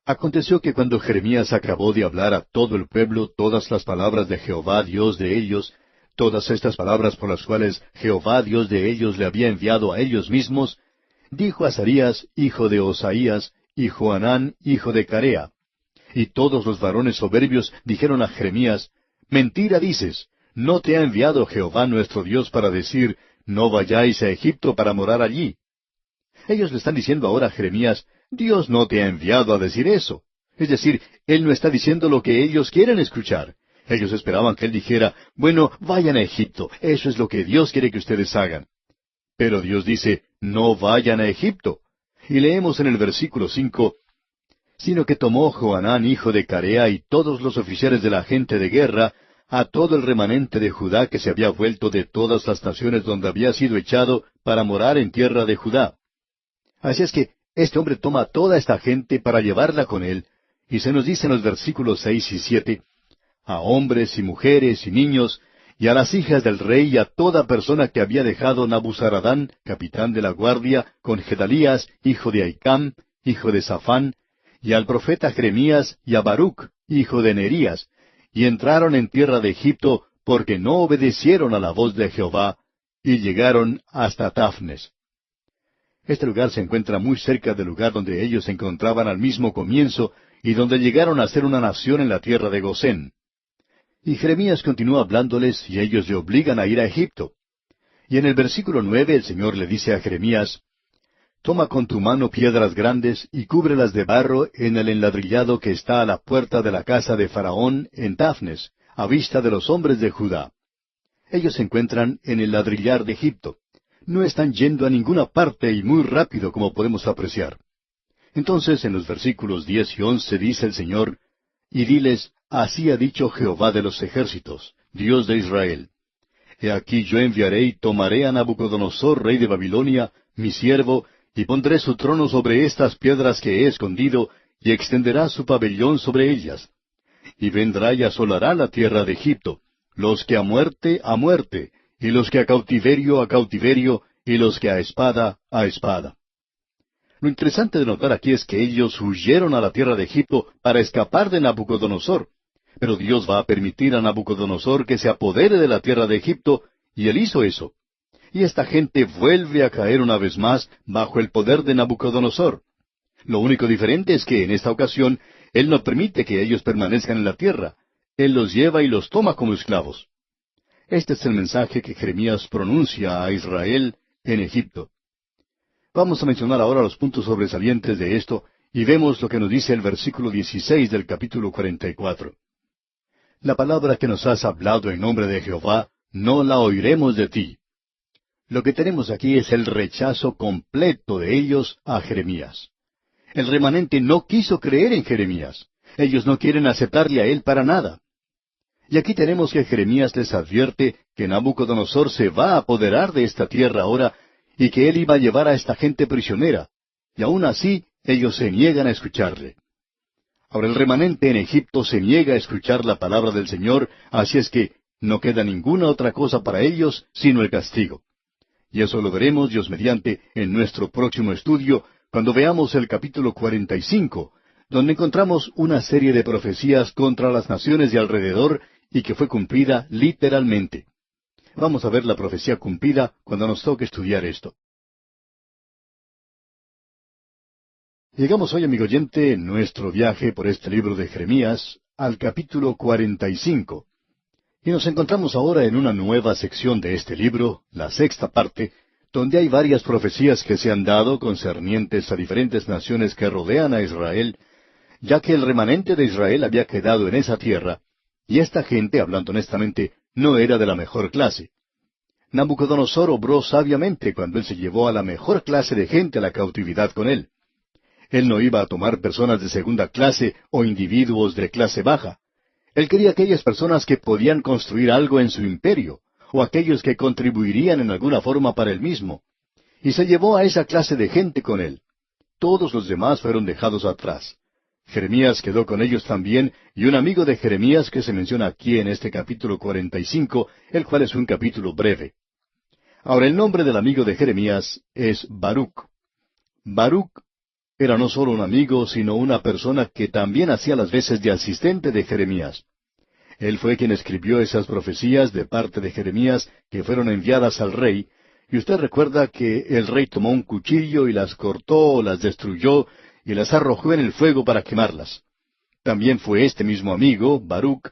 Aconteció que cuando Jeremías acabó de hablar a todo el pueblo todas las palabras de Jehová Dios de ellos, todas estas palabras por las cuales Jehová Dios de ellos le había enviado a ellos mismos, dijo Azarías, hijo de Osaías, y Johanán, hijo de Carea. Y todos los varones soberbios dijeron a Jeremías, Mentira dices, no te ha enviado Jehová nuestro Dios para decir, No vayáis a Egipto para morar allí. Ellos le están diciendo ahora a Jeremías, Dios no te ha enviado a decir eso. Es decir, Él no está diciendo lo que ellos quieren escuchar. Ellos esperaban que Él dijera, bueno, vayan a Egipto, eso es lo que Dios quiere que ustedes hagan. Pero Dios dice, no vayan a Egipto. Y leemos en el versículo 5, sino que tomó Johanán hijo de Carea y todos los oficiales de la gente de guerra, a todo el remanente de Judá que se había vuelto de todas las naciones donde había sido echado para morar en tierra de Judá. Así es que este hombre toma a toda esta gente para llevarla con él, y se nos dice en los versículos 6 y 7, a hombres y mujeres y niños, y a las hijas del rey y a toda persona que había dejado Nabuzaradán, capitán de la guardia, con Gedalías, hijo de Ahicam, hijo de Safán, y al profeta Jeremías y a Baruc, hijo de Nerías, y entraron en tierra de Egipto, porque no obedecieron a la voz de Jehová, y llegaron hasta Tafnes. Este lugar se encuentra muy cerca del lugar donde ellos se encontraban al mismo comienzo, y donde llegaron a ser una nación en la tierra de Gosén. Y Jeremías continúa hablándoles, y ellos le obligan a ir a Egipto. Y en el versículo 9 el Señor le dice a Jeremías, «Toma con tu mano piedras grandes y cúbrelas de barro en el enladrillado que está a la puerta de la casa de Faraón en Tafnes, a vista de los hombres de Judá». Ellos se encuentran en el ladrillar de Egipto. No están yendo a ninguna parte y muy rápido como podemos apreciar. Entonces en los versículos 10 y 11 dice el Señor, «Y diles, así ha dicho Jehová de los ejércitos, Dios de Israel. He aquí yo enviaré y tomaré a Nabucodonosor, rey de Babilonia, mi siervo, y pondré su trono sobre estas piedras que he escondido, y extenderá su pabellón sobre ellas. Y vendrá y asolará la tierra de Egipto, los que a muerte, y los que a cautiverio, y los que a espada, a espada». Lo interesante de notar aquí es que ellos huyeron a la tierra de Egipto para escapar de Nabucodonosor. Pero Dios va a permitir a Nabucodonosor que se apodere de la tierra de Egipto, y él hizo eso. Y esta gente vuelve a caer una vez más bajo el poder de Nabucodonosor. Lo único diferente es que en esta ocasión él no permite que ellos permanezcan en la tierra. Él los lleva y los toma como esclavos. Este es el mensaje que Jeremías pronuncia a Israel en Egipto. Vamos a mencionar ahora los puntos sobresalientes de esto, y vemos lo que nos dice el versículo 16 del capítulo 44. «La palabra que nos has hablado en nombre de Jehová, no la oiremos de ti». Lo que tenemos aquí es el rechazo completo de ellos a Jeremías. El remanente no quiso creer en Jeremías. Ellos no quieren aceptarle a él para nada. Y aquí tenemos que Jeremías les advierte que Nabucodonosor se va a apoderar de esta tierra ahora, y que él iba a llevar a esta gente prisionera. Y aún así, ellos se niegan a escucharle. Ahora el remanente en Egipto se niega a escuchar la palabra del Señor, así es que no queda ninguna otra cosa para ellos sino el castigo. Y eso lo veremos, Dios mediante, en nuestro próximo estudio, cuando veamos el capítulo 45, donde encontramos una serie de profecías contra las naciones de alrededor y que fue cumplida literalmente. Vamos a ver la profecía cumplida cuando nos toque estudiar esto. Llegamos hoy, amigo oyente, en nuestro viaje por este libro de Jeremías, al capítulo 45. Y nos encontramos ahora en una nueva sección de este libro, la sexta parte, donde hay varias profecías que se han dado concernientes a diferentes naciones que rodean a Israel, ya que el remanente de Israel había quedado en esa tierra, y esta gente, hablando honestamente, no era de la mejor clase. Nabucodonosor obró sabiamente cuando él se llevó a la mejor clase de gente a la cautividad con él. Él no iba a tomar personas de segunda clase o individuos de clase baja. Él quería aquellas personas que podían construir algo en su imperio, o aquellos que contribuirían en alguna forma para él mismo. Y se llevó a esa clase de gente con él. Todos los demás fueron dejados atrás. Jeremías quedó con ellos también, y un amigo de Jeremías que se menciona aquí en este capítulo 45, el cual es un capítulo breve. Ahora el nombre del amigo de Jeremías es Baruc. Baruc era no solo un amigo, sino una persona que también hacía las veces de asistente de Jeremías. Él fue quien escribió esas profecías de parte de Jeremías que fueron enviadas al rey, y usted recuerda que el rey tomó un cuchillo y las cortó, las destruyó, y las arrojó en el fuego para quemarlas. También fue este mismo amigo, Baruc,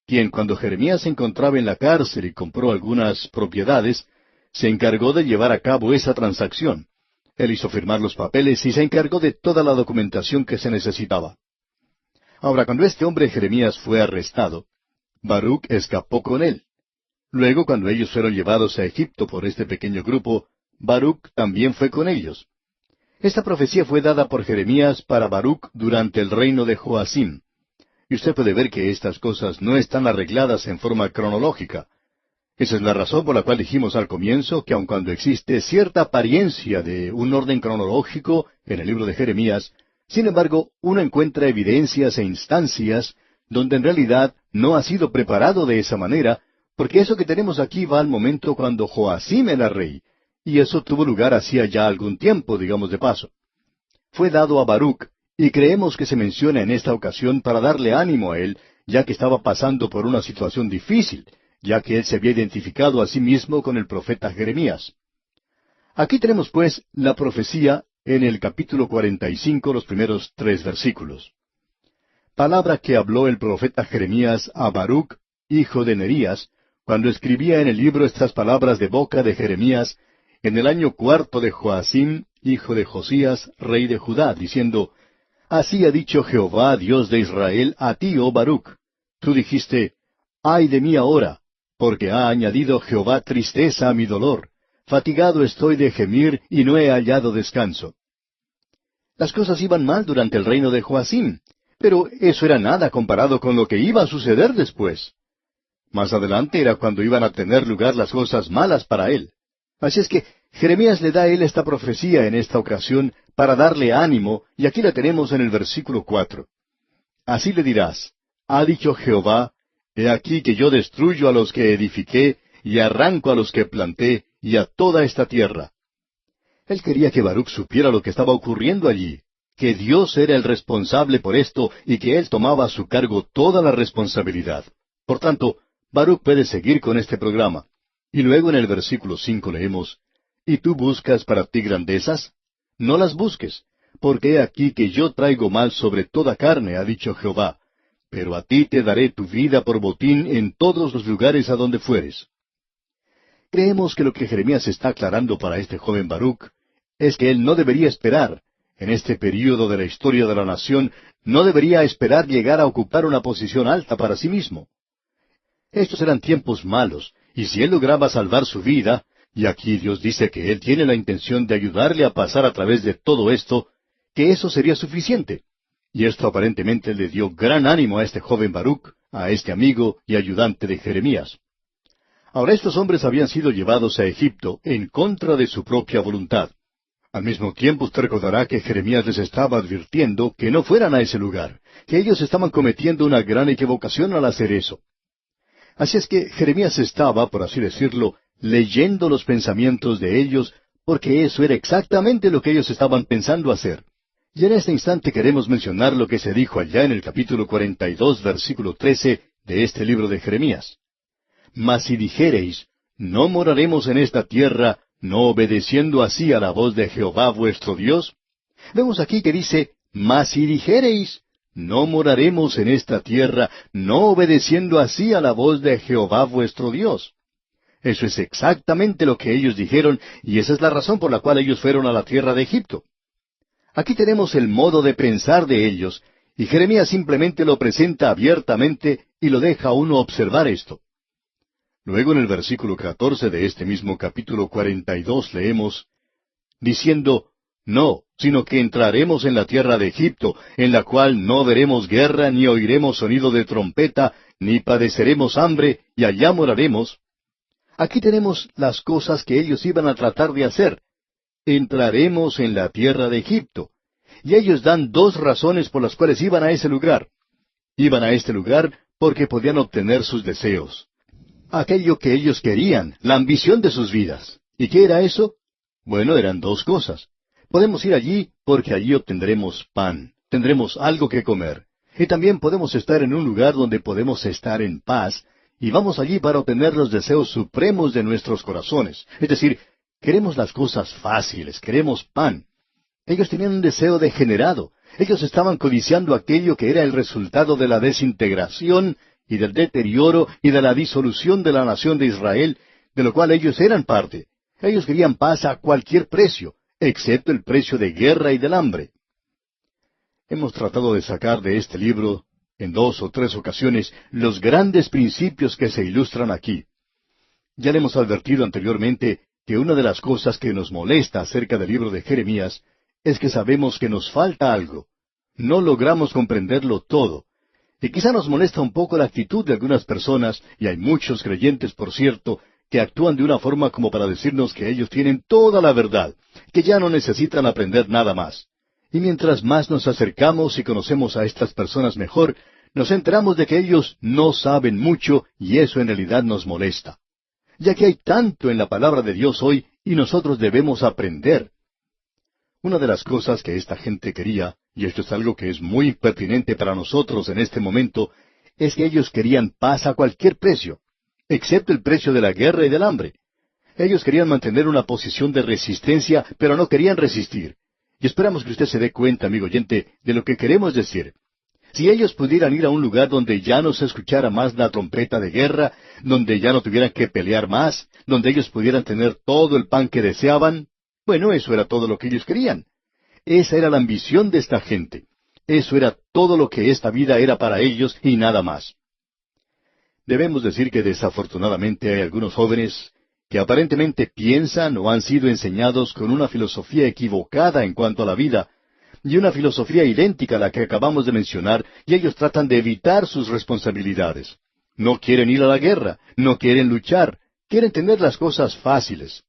quien cuando Jeremías se encontraba en la cárcel y compró algunas propiedades, se encargó de llevar a cabo esa transacción. Él hizo firmar los papeles y se encargó de toda la documentación que se necesitaba. Ahora, cuando este hombre Jeremías fue arrestado, Baruc escapó con él. Luego, cuando ellos fueron llevados a Egipto por este pequeño grupo, Baruc también fue con ellos. Esta profecía fue dada por Jeremías para Baruc durante el reino de Joacim. Y usted puede ver que estas cosas no están arregladas en forma cronológica. Esa es la razón por la cual dijimos al comienzo que aun cuando existe cierta apariencia de un orden cronológico en el libro de Jeremías, sin embargo, uno encuentra evidencias e instancias donde en realidad no ha sido preparado de esa manera, porque eso que tenemos aquí va al momento cuando Joacim era rey, y eso tuvo lugar hacía ya algún tiempo, digamos de paso. Fue dado a Baruc, y creemos que se menciona en esta ocasión para darle ánimo a él, ya que estaba pasando por una situación difícil, ya que él se había identificado a sí mismo con el profeta Jeremías. Aquí tenemos pues la profecía en el capítulo 45, los primeros 3 versículos. Palabra que habló el profeta Jeremías a Baruc, hijo de Nerías, cuando escribía en el libro estas palabras de boca de Jeremías, en el año 4 de Joacim, hijo de Josías, rey de Judá, diciendo, Así ha dicho Jehová, Dios de Israel, a ti, oh Baruc. Tú dijiste, Ay de mí ahora, porque ha añadido Jehová tristeza a mi dolor. Fatigado estoy de gemir y no he hallado descanso. Las cosas iban mal durante el reino de Joacim, pero eso era nada comparado con lo que iba a suceder después. Más adelante era cuando iban a tener lugar las cosas malas para él. Así es que Jeremías le da a él esta profecía en esta ocasión para darle ánimo, y aquí la tenemos en el versículo 4. Así le dirás, ha dicho Jehová, he aquí que yo destruyo a los que edifiqué, y arranco a los que planté, y a toda esta tierra. Él quería que Baruc supiera lo que estaba ocurriendo allí, que Dios era el responsable por esto, y que él tomaba a su cargo toda la responsabilidad. Por tanto, Baruc puede seguir con este programa. Y luego en el versículo 5 leemos, ¿Y tú buscas para ti grandezas? No las busques, porque he aquí que yo traigo mal sobre toda carne, ha dicho Jehová, pero a ti te daré tu vida por botín en todos los lugares a donde fueres. Creemos que lo que Jeremías está aclarando para este joven Baruc es que él no debería esperar, en este período de la historia de la nación, no debería esperar llegar a ocupar una posición alta para sí mismo. Estos eran tiempos malos, y si él lograba salvar su vida, y aquí Dios dice que él tiene la intención de ayudarle a pasar a través de todo esto, que eso sería suficiente. Y esto aparentemente le dio gran ánimo a este joven Baruc, a este amigo y ayudante de Jeremías. Ahora estos hombres habían sido llevados a Egipto en contra de su propia voluntad. Al mismo tiempo usted recordará que Jeremías les estaba advirtiendo que no fueran a ese lugar, que ellos estaban cometiendo una gran equivocación al hacer eso. Así es que Jeremías estaba, por así decirlo, leyendo los pensamientos de ellos, porque eso era exactamente lo que ellos estaban pensando hacer. Y en este instante queremos mencionar lo que se dijo allá en el capítulo 42, versículo 13 de este libro de Jeremías. Mas si dijereis, no moraremos en esta tierra, no obedeciendo así a la voz de Jehová vuestro Dios. Vemos aquí que dice, mas si dijereis, no moraremos en esta tierra, no obedeciendo así a la voz de Jehová vuestro Dios. Eso es exactamente lo que ellos dijeron, y esa es la razón por la cual ellos fueron a la tierra de Egipto. Aquí tenemos el modo de pensar de ellos, y Jeremías simplemente lo presenta abiertamente y lo deja a uno observar esto. Luego en el versículo 14 de este mismo capítulo 42 leemos, diciendo, no, sino que entraremos en la tierra de Egipto, en la cual no veremos guerra, ni oiremos sonido de trompeta, ni padeceremos hambre, y allá moraremos. Aquí tenemos las cosas que ellos iban a tratar de hacer. Entraremos en la tierra de Egipto. Y ellos dan 2 razones por las cuales iban a ese lugar. Iban a este lugar porque podían obtener sus deseos. Aquello que ellos querían, la ambición de sus vidas. ¿Y qué era eso? Bueno, eran 2 cosas. Podemos ir allí porque allí obtendremos pan, tendremos algo que comer. Y también podemos estar en un lugar donde podemos estar en paz, y vamos allí para obtener los deseos supremos de nuestros corazones. Es decir, queremos las cosas fáciles, queremos pan. Ellos tenían un deseo degenerado. Ellos estaban codiciando aquello que era el resultado de la desintegración y del deterioro y de la disolución de la nación de Israel, de lo cual ellos eran parte. Ellos querían paz a cualquier precio, excepto el precio de guerra y del hambre. Hemos tratado de sacar de este libro, en 2 o 3 ocasiones, los grandes principios que se ilustran aquí. Ya le hemos advertido anteriormente que una de las cosas que nos molesta acerca del libro de Jeremías es que sabemos que nos falta algo. No logramos comprenderlo todo. Y quizá nos molesta un poco la actitud de algunas personas, y hay muchos creyentes, por cierto, que actúan de una forma como para decirnos que ellos tienen toda la verdad, que ya no necesitan aprender nada más. Y mientras más nos acercamos y conocemos a estas personas mejor, nos enteramos de que ellos no saben mucho y eso en realidad nos molesta, ya que hay tanto en la palabra de Dios hoy y nosotros debemos aprender. Una de las cosas que esta gente quería, y esto es algo que es muy pertinente para nosotros en este momento, es que ellos querían paz a cualquier precio, excepto el precio de la guerra y del hambre. Ellos querían mantener una posición de resistencia, pero no querían resistir. Y esperamos que usted se dé cuenta, amigo oyente, de lo que queremos decir. Si ellos pudieran ir a un lugar donde ya no se escuchara más la trompeta de guerra, donde ya no tuvieran que pelear más, donde ellos pudieran tener todo el pan que deseaban, bueno, eso era todo lo que ellos querían. Esa era la ambición de esta gente. Eso era todo lo que esta vida era para ellos y nada más. Debemos decir que desafortunadamente hay algunos jóvenes que aparentemente piensan o han sido enseñados con una filosofía equivocada en cuanto a la vida, y una filosofía idéntica a la que acabamos de mencionar, y ellos tratan de evitar sus responsabilidades. No quieren ir a la guerra, no quieren luchar, quieren tener las cosas fáciles.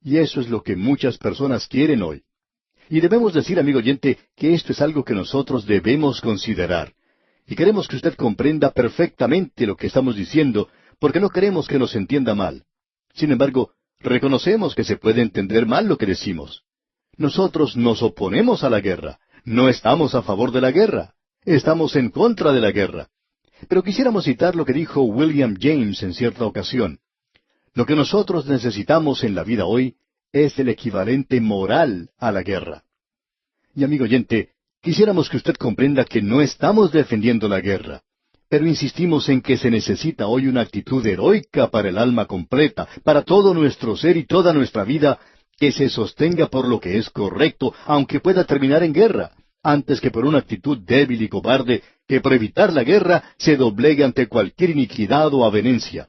Y eso es lo que muchas personas quieren hoy. Y debemos decir, amigo oyente, que esto es algo que nosotros debemos considerar. Y queremos que usted comprenda perfectamente lo que estamos diciendo, porque no queremos que nos entienda mal. Sin embargo, reconocemos que se puede entender mal lo que decimos. Nosotros nos oponemos a la guerra. No estamos a favor de la guerra. Estamos en contra de la guerra. Pero quisiéramos citar lo que dijo William James en cierta ocasión. Lo que nosotros necesitamos en la vida hoy es el equivalente moral a la guerra. Y amigo oyente, quisiéramos que usted comprenda que no estamos defendiendo la guerra, pero insistimos en que se necesita hoy una actitud heroica para el alma completa, para todo nuestro ser y toda nuestra vida, que se sostenga por lo que es correcto, aunque pueda terminar en guerra, antes que por una actitud débil y cobarde, que por evitar la guerra se doblegue ante cualquier iniquidad o avenencia.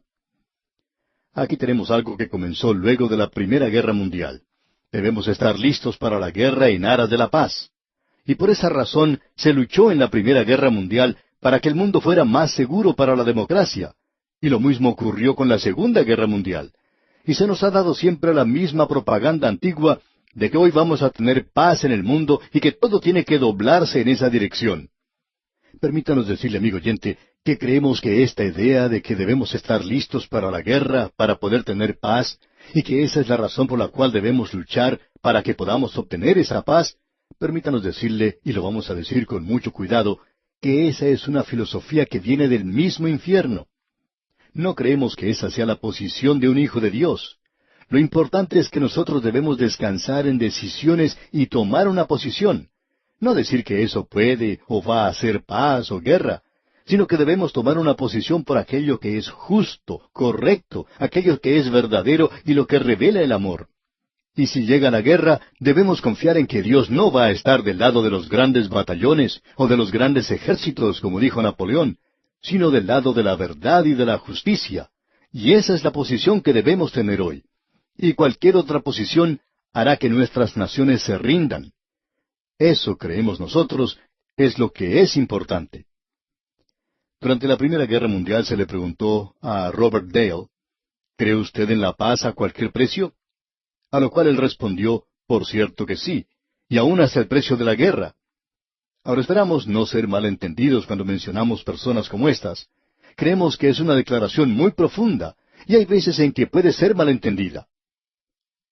Aquí tenemos algo que comenzó luego de la Primera Guerra Mundial. Debemos estar listos para la guerra en aras de la paz. Y por esa razón se luchó en la Primera Guerra Mundial para que el mundo fuera más seguro para la democracia. Y lo mismo ocurrió con la Segunda Guerra Mundial. Y se nos ha dado siempre la misma propaganda antigua de que hoy vamos a tener paz en el mundo y que todo tiene que doblarse en esa dirección. Permítanos decirle, amigo oyente, que creemos que esta idea de que debemos estar listos para la guerra, para poder tener paz, y que esa es la razón por la cual debemos luchar para que podamos obtener esa paz, permítanos decirle, y lo vamos a decir con mucho cuidado, que esa es una filosofía que viene del mismo infierno. No creemos que esa sea la posición de un hijo de Dios. Lo importante es que nosotros debemos descansar en decisiones y tomar una posición. No decir que eso puede o va a hacer paz o guerra, sino que debemos tomar una posición por aquello que es justo, correcto, aquello que es verdadero y lo que revela el amor. Y si llega la guerra, debemos confiar en que Dios no va a estar del lado de los grandes batallones o de los grandes ejércitos, como dijo Napoleón, sino del lado de la verdad y de la justicia. Y esa es la posición que debemos tener hoy. Y cualquier otra posición hará que nuestras naciones se rindan. Eso creemos nosotros es lo que es importante. Durante la Primera Guerra Mundial se le preguntó a Robert Dale, ¿cree usted en la paz a cualquier precio? A lo cual él respondió, por cierto que sí, y aún hasta el precio de la guerra. Ahora esperamos no ser malentendidos cuando mencionamos personas como estas. Creemos que es una declaración muy profunda, y hay veces en que puede ser malentendida.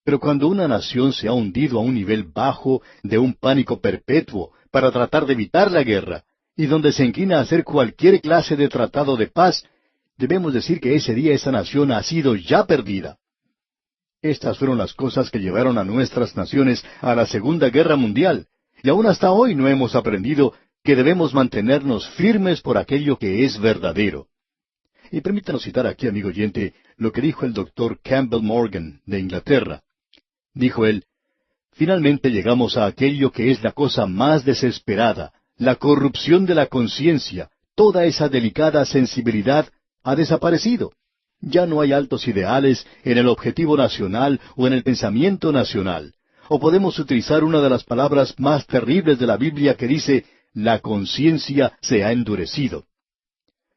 Pero cuando una nación se ha hundido a un nivel bajo de un pánico perpetuo para tratar de evitar la guerra, y donde se inclina a hacer cualquier clase de tratado de paz, debemos decir que ese día esa nación ha sido ya perdida. Estas fueron las cosas que llevaron a nuestras naciones a la Segunda Guerra Mundial, y aún hasta hoy no hemos aprendido que debemos mantenernos firmes por aquello que es verdadero. Y permítanos citar aquí, amigo oyente, lo que dijo el doctor Campbell Morgan, de Inglaterra. Dijo él, finalmente llegamos a aquello que es la cosa más desesperada, la corrupción de la conciencia, toda esa delicada sensibilidad ha desaparecido. Ya no hay altos ideales en el objetivo nacional o en el pensamiento nacional. O podemos utilizar una de las palabras más terribles de la Biblia que dice, la conciencia se ha endurecido.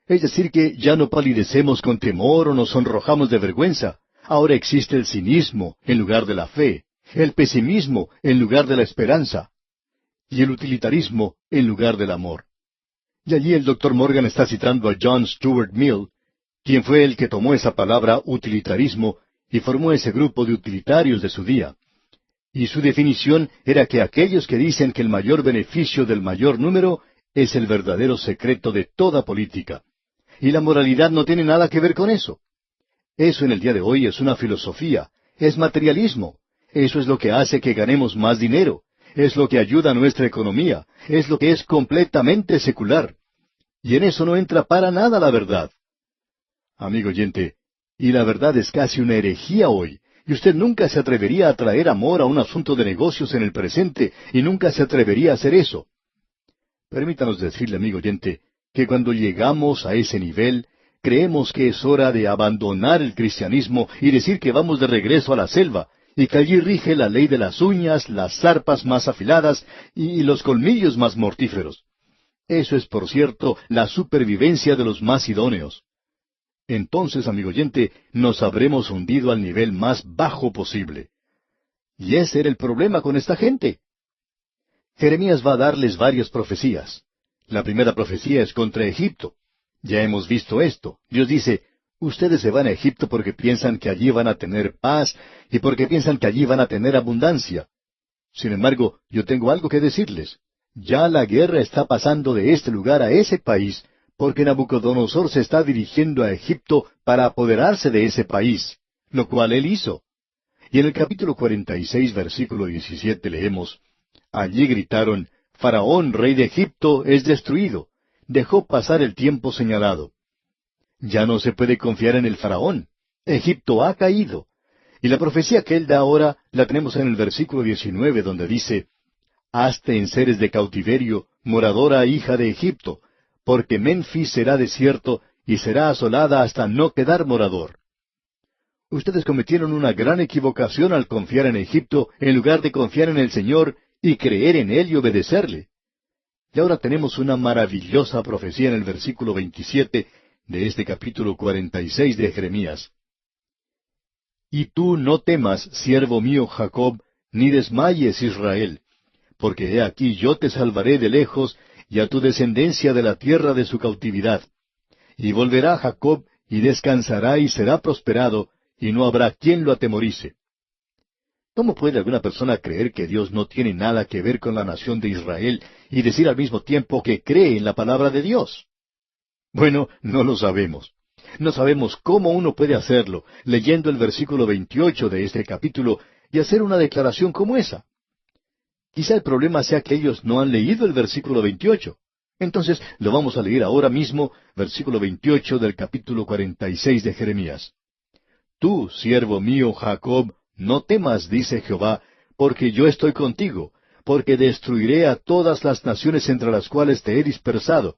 Es decir, que ya no palidecemos con temor o nos sonrojamos de vergüenza. Ahora existe el cinismo en lugar de la fe, el pesimismo en lugar de la esperanza, y el utilitarismo en lugar del amor. Y allí el doctor Morgan está citando a John Stuart Mill, quien fue el que tomó esa palabra utilitarismo y formó ese grupo de utilitarios de su día. Y su definición era que aquellos que dicen que el mayor beneficio del mayor número es el verdadero secreto de toda política. Y la moralidad no tiene nada que ver con eso. Eso en el día de hoy es una filosofía, es materialismo. Eso es lo que hace que ganemos más dinero, es lo que ayuda a nuestra economía, es lo que es completamente secular. Y en eso no entra para nada la verdad. Amigo oyente, y la verdad es casi una herejía hoy, y usted nunca se atrevería a traer amor a un asunto de negocios en el presente, y nunca se atrevería a hacer eso. Permítanos decirle, amigo oyente, que cuando llegamos a ese nivel, creemos que es hora de abandonar el cristianismo y decir que vamos de regreso a la selva, y que allí rige la ley de las uñas, las zarpas más afiladas y los colmillos más mortíferos. Eso es, por cierto, la supervivencia de los más idóneos. Entonces, amigo oyente, nos habremos hundido al nivel más bajo posible. Y ese era el problema con esta gente. Jeremías va a darles varias profecías. La primera profecía es contra Egipto. Ya hemos visto esto. Dios dice, ustedes se van a Egipto porque piensan que allí van a tener paz y porque piensan que allí van a tener abundancia. Sin embargo, yo tengo algo que decirles. Ya la guerra está pasando de este lugar a ese país, porque Nabucodonosor se está dirigiendo a Egipto para apoderarse de ese país, lo cual él hizo. Y en el capítulo 46, versículo 17 leemos, allí gritaron, Faraón, rey de Egipto, es destruido. Dejó pasar el tiempo señalado. Ya no se puede confiar en el Faraón. Egipto ha caído. Y la profecía que él da ahora la tenemos en el versículo 19, donde dice, Hazte en seres de cautiverio, moradora hija de Egipto, porque Menfis será desierto y será asolada hasta no quedar morador. Ustedes cometieron una gran equivocación al confiar en Egipto en lugar de confiar en el Señor y creer en Él y obedecerle. Y ahora tenemos una maravillosa profecía en el versículo 27 de este capítulo 46 de Jeremías. Y tú no temas, siervo mío Jacob, ni desmayes Israel, porque he aquí yo te salvaré de lejos y a tu descendencia de la tierra de su cautividad. Y volverá Jacob y descansará y será prosperado, y no habrá quien lo atemorice. ¿Cómo puede alguna persona creer que Dios no tiene nada que ver con la nación de Israel y decir al mismo tiempo que cree en la palabra de Dios? Bueno, no lo sabemos. No sabemos cómo uno puede hacerlo, leyendo el versículo 28 de este capítulo y hacer una declaración como esa. Quizá el problema sea que ellos no han leído el versículo 28. Entonces lo vamos a leer ahora mismo, versículo 28 del capítulo 46 de Jeremías. Tú, siervo mío Jacob, no temas, dice Jehová, porque yo estoy contigo, porque destruiré a todas las naciones entre las cuales te he dispersado.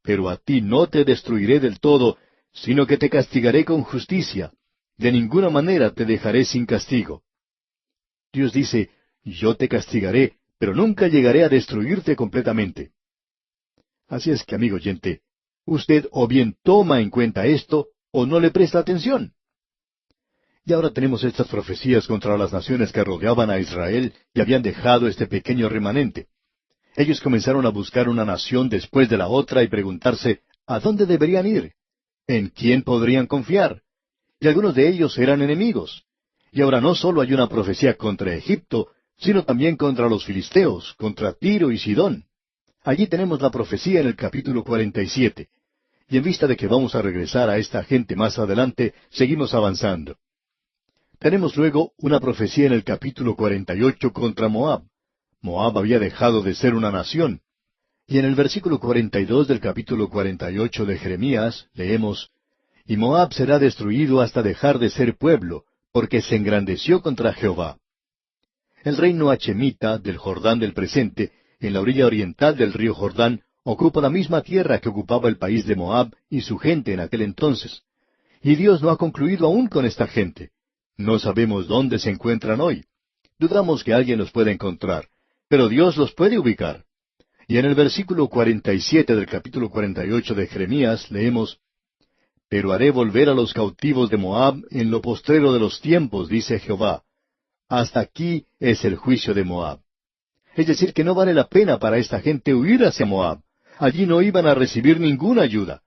Pero a ti no te destruiré del todo, sino que te castigaré con justicia. De ninguna manera te dejaré sin castigo. Dios dice, yo te castigaré, pero nunca llegaré a destruirte completamente. Así es que, amigo oyente, usted o bien toma en cuenta esto, o no le presta atención. Y ahora tenemos estas profecías contra las naciones que rodeaban a Israel y habían dejado este pequeño remanente. Ellos comenzaron a buscar una nación después de la otra y preguntarse, ¿a dónde deberían ir? ¿En quién podrían confiar? Y algunos de ellos eran enemigos. Y ahora no solo hay una profecía contra Egipto, sino también contra los filisteos, contra Tiro y Sidón. Allí tenemos la profecía en el capítulo 47. Y en vista de que vamos a regresar a esta gente más adelante, seguimos avanzando. Tenemos luego una profecía en el capítulo 48 contra Moab. Moab había dejado de ser una nación. Y en el versículo 42 del capítulo 48 de Jeremías leemos, Y Moab será destruido hasta dejar de ser pueblo, porque se engrandeció contra Jehová. El reino hachemita del Jordán del presente, en la orilla oriental del río Jordán, ocupa la misma tierra que ocupaba el país de Moab y su gente en aquel entonces. Y Dios no ha concluido aún con esta gente. No sabemos dónde se encuentran hoy. Dudamos que alguien los pueda encontrar, pero Dios los puede ubicar. Y en el versículo 47 del capítulo 48 de Jeremías leemos, Pero haré volver a los cautivos de Moab en lo postrero de los tiempos, dice Jehová. Hasta aquí es el juicio de Moab. Es decir, que no vale la pena para esta gente huir hacia Moab. allí no iban a recibir ninguna ayuda.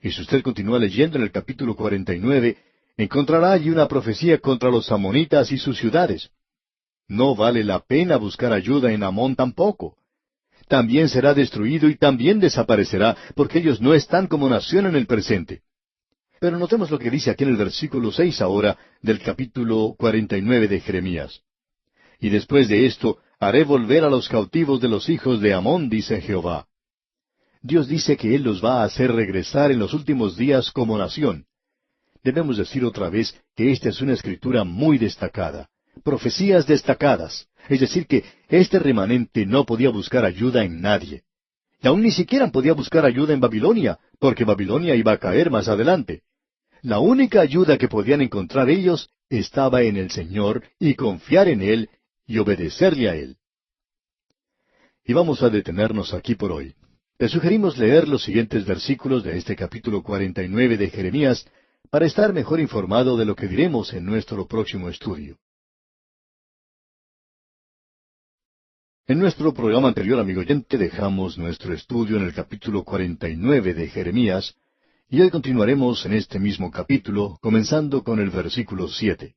Y si usted continúa leyendo en el capítulo 49, encontrará allí una profecía contra los amonitas y sus ciudades. No vale la pena buscar ayuda en Amón tampoco. También será destruido y también desaparecerá, porque ellos no están como nación en el presente. Pero notemos lo que dice aquí en el versículo 6 ahora del capítulo 49 de Jeremías. Y después de esto, haré volver a los cautivos de los hijos de Amón, dice Jehová. Dios dice que Él los va a hacer regresar en los últimos días como nación. Debemos decir otra vez que esta es una escritura muy destacada, profecías destacadas, es decir que este remanente no podía buscar ayuda en nadie. Y aún ni siquiera podía buscar ayuda en Babilonia, porque Babilonia iba a caer más adelante. La única ayuda que podían encontrar ellos estaba en el Señor y confiar en Él y obedecerle a Él. Y vamos a detenernos aquí por hoy. Le sugerimos leer los siguientes versículos de este capítulo 49 de Jeremías para estar mejor informado de lo que diremos en nuestro próximo estudio. En nuestro programa anterior, amigo oyente, dejamos nuestro estudio en el capítulo 49 de Jeremías, y hoy continuaremos en este mismo capítulo, comenzando con el versículo 7.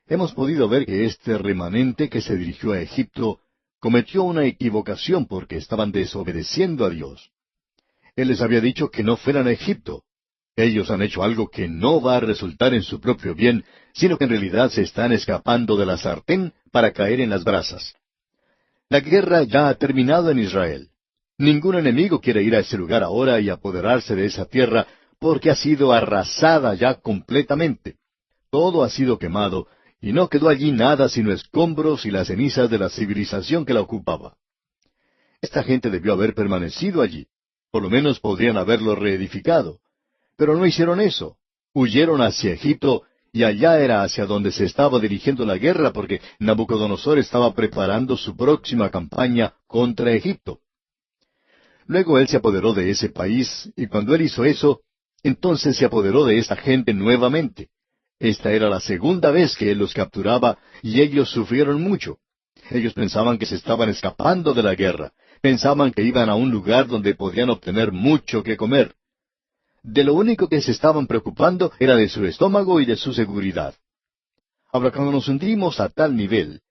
Hemos podido ver que este remanente que se dirigió a Egipto cometió una equivocación porque estaban desobedeciendo a Dios. Él les había dicho que no fueran a Egipto. Ellos han hecho algo que no va a resultar en su propio bien, sino que en realidad se están escapando de la sartén para caer en las brasas. La guerra ya ha terminado en Israel. Ningún enemigo quiere ir a ese lugar ahora y apoderarse de esa tierra porque ha sido arrasada ya completamente. Todo ha sido quemado y no quedó allí nada sino escombros y las cenizas de la civilización que la ocupaba. Esta gente debió haber permanecido allí. Por lo menos podrían haberlo reedificado. Pero no hicieron eso. Huyeron hacia Egipto y allá era hacia donde se estaba dirigiendo la guerra porque Nabucodonosor estaba preparando su próxima campaña contra Egipto. Luego él se apoderó de ese país, y cuando él hizo eso, entonces se apoderó de esta gente nuevamente. Esta era la segunda vez que él los capturaba, y ellos sufrieron mucho. Ellos pensaban que se estaban escapando de la guerra, pensaban que iban a un lugar donde podían obtener mucho que comer. De lo único que se estaban preocupando era de su estómago y de su seguridad. Ahora, cuando nos hundimos a tal nivel,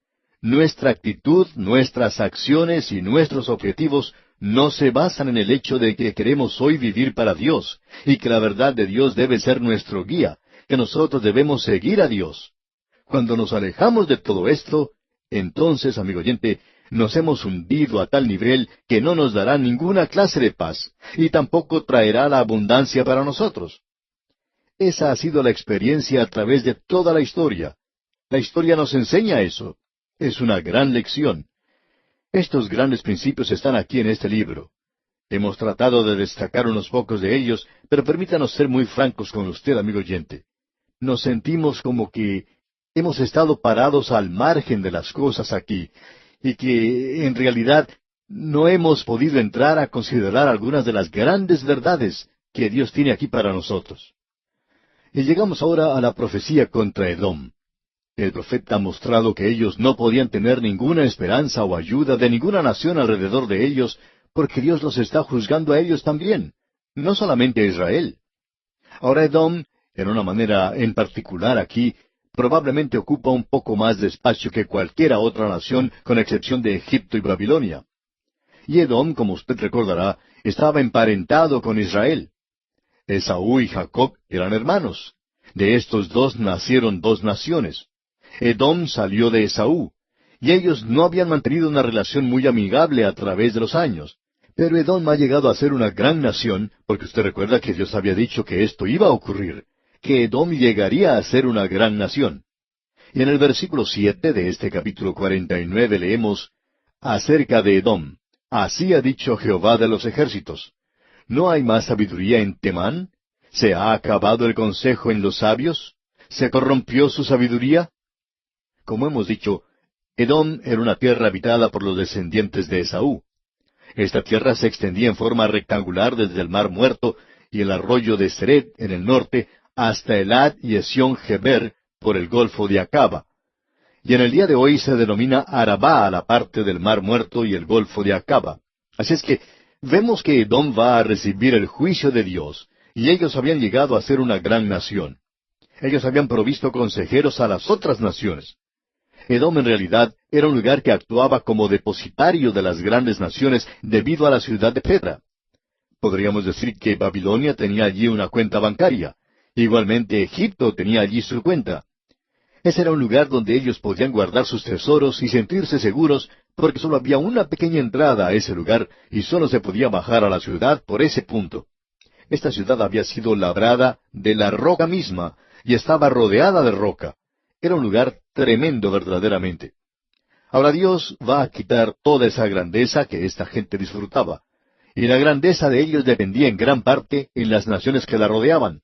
nuestra actitud, nuestras acciones y nuestros objetivos no se basan en el hecho de que queremos hoy vivir para Dios, y que la verdad de Dios debe ser nuestro guía, que nosotros debemos seguir a Dios. Cuando nos alejamos de todo esto, entonces, amigo oyente, nos hemos hundido a tal nivel que no nos dará ninguna clase de paz, y tampoco traerá la abundancia para nosotros. Esa ha sido la experiencia a través de toda la historia. La historia nos enseña eso. Es una gran lección. Estos grandes principios están aquí en este libro. Hemos tratado de destacar unos pocos de ellos, pero permítanos ser muy francos con usted, amigo oyente. Nos sentimos como que hemos estado parados al margen de las cosas aquí, y que en realidad no hemos podido entrar a considerar algunas de las grandes verdades que Dios tiene aquí para nosotros. Y llegamos ahora a la profecía contra Edom. El profeta ha mostrado que ellos no podían tener ninguna esperanza o ayuda de ninguna nación alrededor de ellos, porque Dios los está juzgando a ellos también, no solamente a Israel. Ahora Edom, en una manera en particular aquí, probablemente ocupa un poco más de espacio que cualquiera otra nación, con excepción de Egipto y Babilonia. Y Edom, como usted recordará, estaba emparentado con Israel. Esaú y Jacob eran hermanos. De estos dos nacieron dos naciones. Edom salió de Esaú, y ellos no habían mantenido una relación muy amigable a través de los años. Pero Edom ha llegado a ser una gran nación, porque usted recuerda que Dios había dicho que esto iba a ocurrir, que Edom llegaría a ser una gran nación. Y en el versículo 7 de este capítulo 49 leemos, acerca de Edom, así ha dicho Jehová de los ejércitos, ¿no hay más sabiduría en Temán? ¿Se ha acabado el consejo en los sabios? ¿Se corrompió su sabiduría? Como hemos dicho, Edom era una tierra habitada por los descendientes de Esaú. Esta tierra se extendía en forma rectangular desde el Mar Muerto y el arroyo de Sered en el norte hasta Elad y Esión-Geber por el Golfo de Acaba. Y en el día de hoy se denomina Arabá a la parte del Mar Muerto y el Golfo de Acaba. Así es que Vemos que Edom va a recibir el juicio de Dios, y ellos habían llegado a ser una gran nación. Ellos habían provisto consejeros a las otras naciones. Edom en realidad era un lugar que actuaba como depositario de las grandes naciones debido a la ciudad de Petra. Podríamos decir que Babilonia tenía allí una cuenta bancaria. Igualmente Egipto tenía allí su cuenta. Ese era un lugar donde ellos podían guardar sus tesoros y sentirse seguros, porque solo había una pequeña entrada a ese lugar y solo se podía bajar a la ciudad por ese punto. Esta ciudad había sido labrada de la roca misma y estaba rodeada de roca. Era un lugar tremendo verdaderamente. Ahora Dios va a quitar toda esa grandeza que esta gente disfrutaba. Y la grandeza de ellos dependía en gran parte en las naciones que la rodeaban.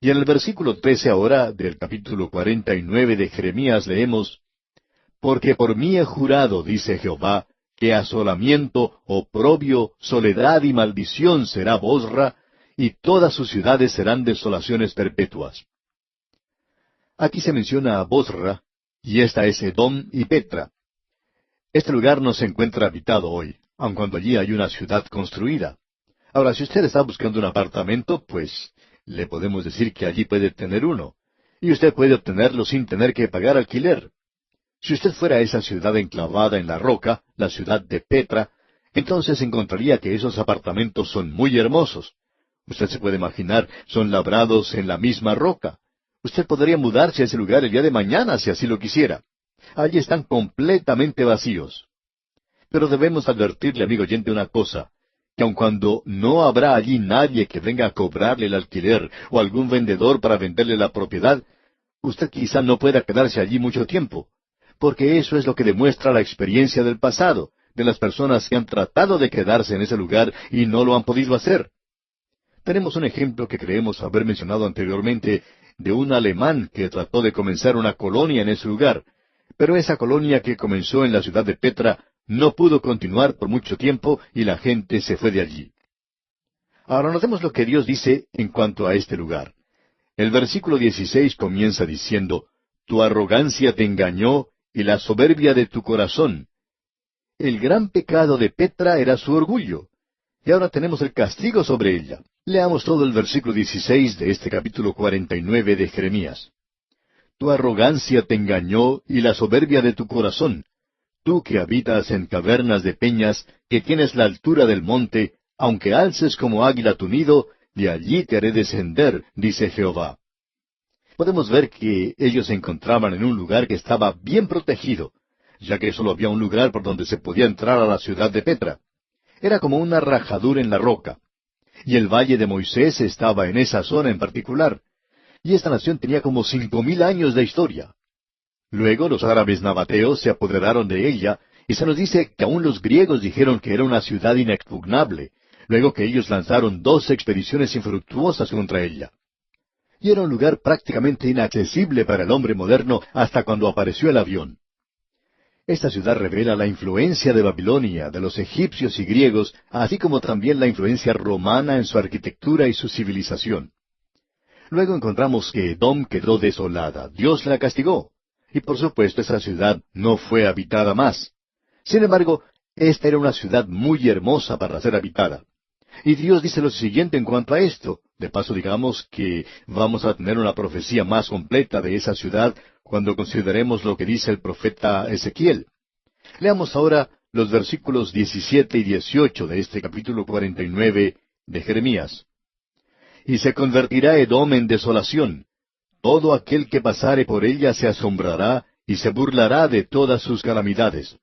Y en el versículo 13 ahora del capítulo 49 de Jeremías leemos, «Porque por mí he jurado, dice Jehová, que asolamiento, oprobio, soledad y maldición será Bosra, y todas sus ciudades serán desolaciones perpetuas». Aquí se menciona a Bosra, y esta es Edom y Petra. Este lugar no se encuentra habitado hoy, aun cuando allí hay una ciudad construida. Ahora, si usted está buscando un apartamento, pues le podemos decir que allí puede tener uno, y usted puede obtenerlo sin tener que pagar alquiler. Si usted fuera a esa ciudad enclavada en la roca, la ciudad de Petra, entonces encontraría que esos apartamentos son muy hermosos. Usted se puede imaginar, son labrados en la misma roca. Usted podría mudarse a ese lugar el día de mañana si así lo quisiera. Allí están completamente vacíos. Pero debemos advertirle, amigo oyente, una cosa, que aun cuando no habrá allí nadie que venga a cobrarle el alquiler o algún vendedor para venderle la propiedad, usted quizá no pueda quedarse allí mucho tiempo, porque eso es lo que demuestra la experiencia del pasado, de las personas que han tratado de quedarse en ese lugar y no lo han podido hacer. Tenemos un ejemplo que creemos haber mencionado anteriormente de un alemán que trató de comenzar una colonia en ese lugar, pero esa colonia que comenzó en la ciudad de Petra no pudo continuar por mucho tiempo y la gente se fue de allí. Ahora notemos lo que Dios dice en cuanto a este lugar. El versículo 16 comienza diciendo, «Tu arrogancia te engañó y la soberbia de tu corazón». El gran pecado de Petra era su orgullo. Y ahora tenemos el castigo sobre ella. Leamos todo el versículo 16 de este capítulo 49 de Jeremías. Tu arrogancia te engañó y la soberbia de tu corazón. Tú que habitas en cavernas de peñas, que tienes la altura del monte, aunque alces como águila tu nido, de allí te haré descender, dice Jehová. Podemos ver que ellos se encontraban en un lugar que estaba bien protegido, ya que solo había un lugar por donde se podía entrar a la ciudad de Petra. Era como una rajadura en la roca. Y el valle de Moisés estaba en esa zona en particular. Y esta nación tenía como 5,000 años de historia. Luego los árabes nabateos se apoderaron de ella, y se nos dice que aún los griegos dijeron que era una ciudad inexpugnable, luego que ellos lanzaron 2 expediciones infructuosas contra ella. Y era un lugar prácticamente inaccesible para el hombre moderno hasta cuando apareció el avión. Esta ciudad revela la influencia de Babilonia, de los egipcios y griegos, así como también la influencia romana en su arquitectura y su civilización. Luego encontramos que Edom quedó desolada. Dios la castigó. Y por supuesto esa ciudad no fue habitada más. Sin embargo, esta era una ciudad muy hermosa para ser habitada. Y Dios dice lo siguiente en cuanto a esto. De paso digamos que vamos a tener una profecía más completa de esa ciudad cuando consideremos lo que dice el profeta Ezequiel. Leamos ahora los versículos 17 y 18 de este capítulo 49 de Jeremías. Y se convertirá Edom en desolación. Todo aquel que pasare por ella se asombrará y se burlará de todas sus calamidades.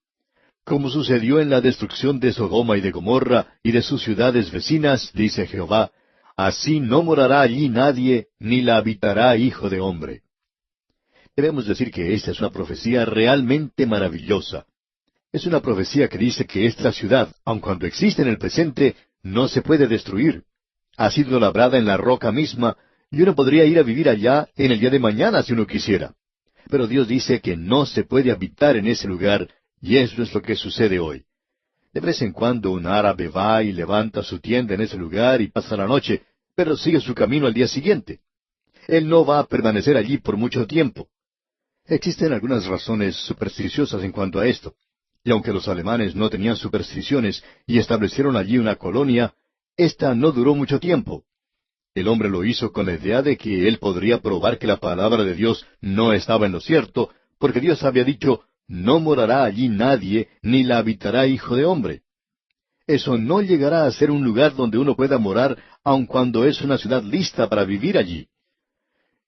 Como sucedió en la destrucción de Sodoma y de Gomorra y de sus ciudades vecinas, dice Jehová, así no morará allí nadie, ni la habitará hijo de hombre. Debemos decir que esta es una profecía realmente maravillosa. Es una profecía que dice que esta ciudad, aun cuando existe en el presente, no se puede destruir. Ha sido labrada en la roca misma, y uno podría ir a vivir allá en el día de mañana si uno quisiera. Pero Dios dice que no se puede habitar en ese lugar, y eso es lo que sucede hoy. De vez en cuando un árabe va y levanta su tienda en ese lugar y pasa la noche, pero sigue su camino al día siguiente. Él no va a permanecer allí por mucho tiempo. Existen algunas razones supersticiosas en cuanto a esto. Y aunque los alemanes no tenían supersticiones y establecieron allí una colonia, ésta no duró mucho tiempo. El hombre lo hizo con la idea de que él podría probar que la palabra de Dios no estaba en lo cierto, porque Dios había dicho, no morará allí nadie, ni la habitará hijo de hombre. Eso no llegará a ser un lugar donde uno pueda morar, aun cuando es una ciudad lista para vivir allí.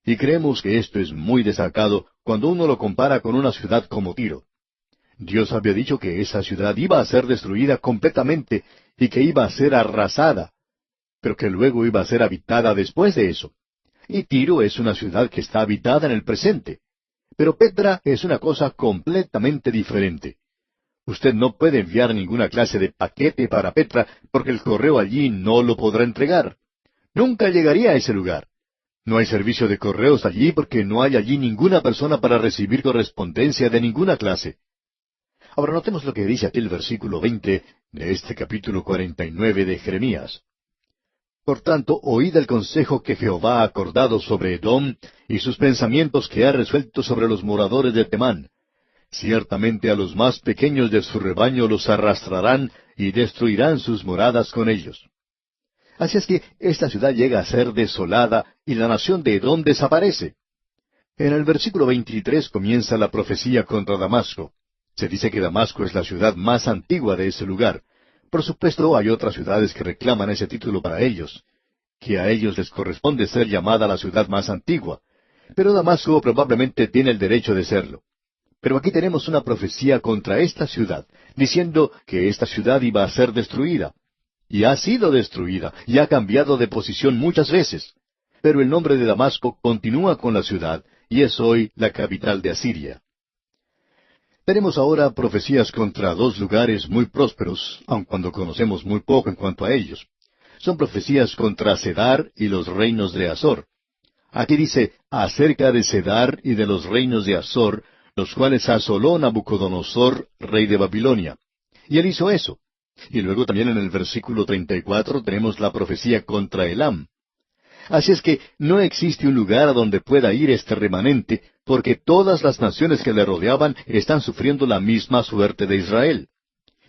Y creemos que esto es muy destacado cuando uno lo compara con una ciudad como Tiro. Dios había dicho que esa ciudad iba a ser destruida completamente y que iba a ser arrasada, pero que luego iba a ser habitada después de eso. Y Tiro es una ciudad que está habitada en el presente. Pero Petra es una cosa completamente diferente. Usted no puede enviar ninguna clase de paquete para Petra porque el correo allí no lo podrá entregar. Nunca llegaría a ese lugar. No hay servicio de correos allí porque no hay allí ninguna persona para recibir correspondencia de ninguna clase. Ahora notemos lo que dice aquí el versículo 20 de este capítulo 49 de Jeremías. Por tanto, oíd el consejo que Jehová ha acordado sobre Edom y sus pensamientos que ha resuelto sobre los moradores de Temán. Ciertamente a los más pequeños de su rebaño los arrastrarán y destruirán sus moradas con ellos. Así es que esta ciudad llega a ser desolada y la nación de Edom desaparece. En el versículo 23 comienza la profecía contra Damasco. Se dice que Damasco es la ciudad más antigua de ese lugar. Por supuesto, hay otras ciudades que reclaman ese título para ellos, que a ellos les corresponde ser llamada la ciudad más antigua. Pero Damasco probablemente tiene el derecho de serlo. Pero aquí tenemos una profecía contra esta ciudad, diciendo que esta ciudad iba a ser destruida. Y ha sido destruida, y ha cambiado de posición muchas veces. Pero el nombre de Damasco continúa con la ciudad, y es hoy la capital de Asiria. Tenemos ahora profecías contra dos lugares muy prósperos, aun cuando conocemos muy poco en cuanto a ellos. Son profecías contra Cedar y los reinos de Azor. Aquí dice, acerca de Cedar y de los reinos de Azor, los cuales asoló Nabucodonosor, rey de Babilonia. Y él hizo eso. Y luego también en el versículo 34 tenemos la profecía contra Elam. Así es que no existe un lugar a donde pueda ir este remanente, porque todas las naciones que le rodeaban están sufriendo la misma suerte de Israel.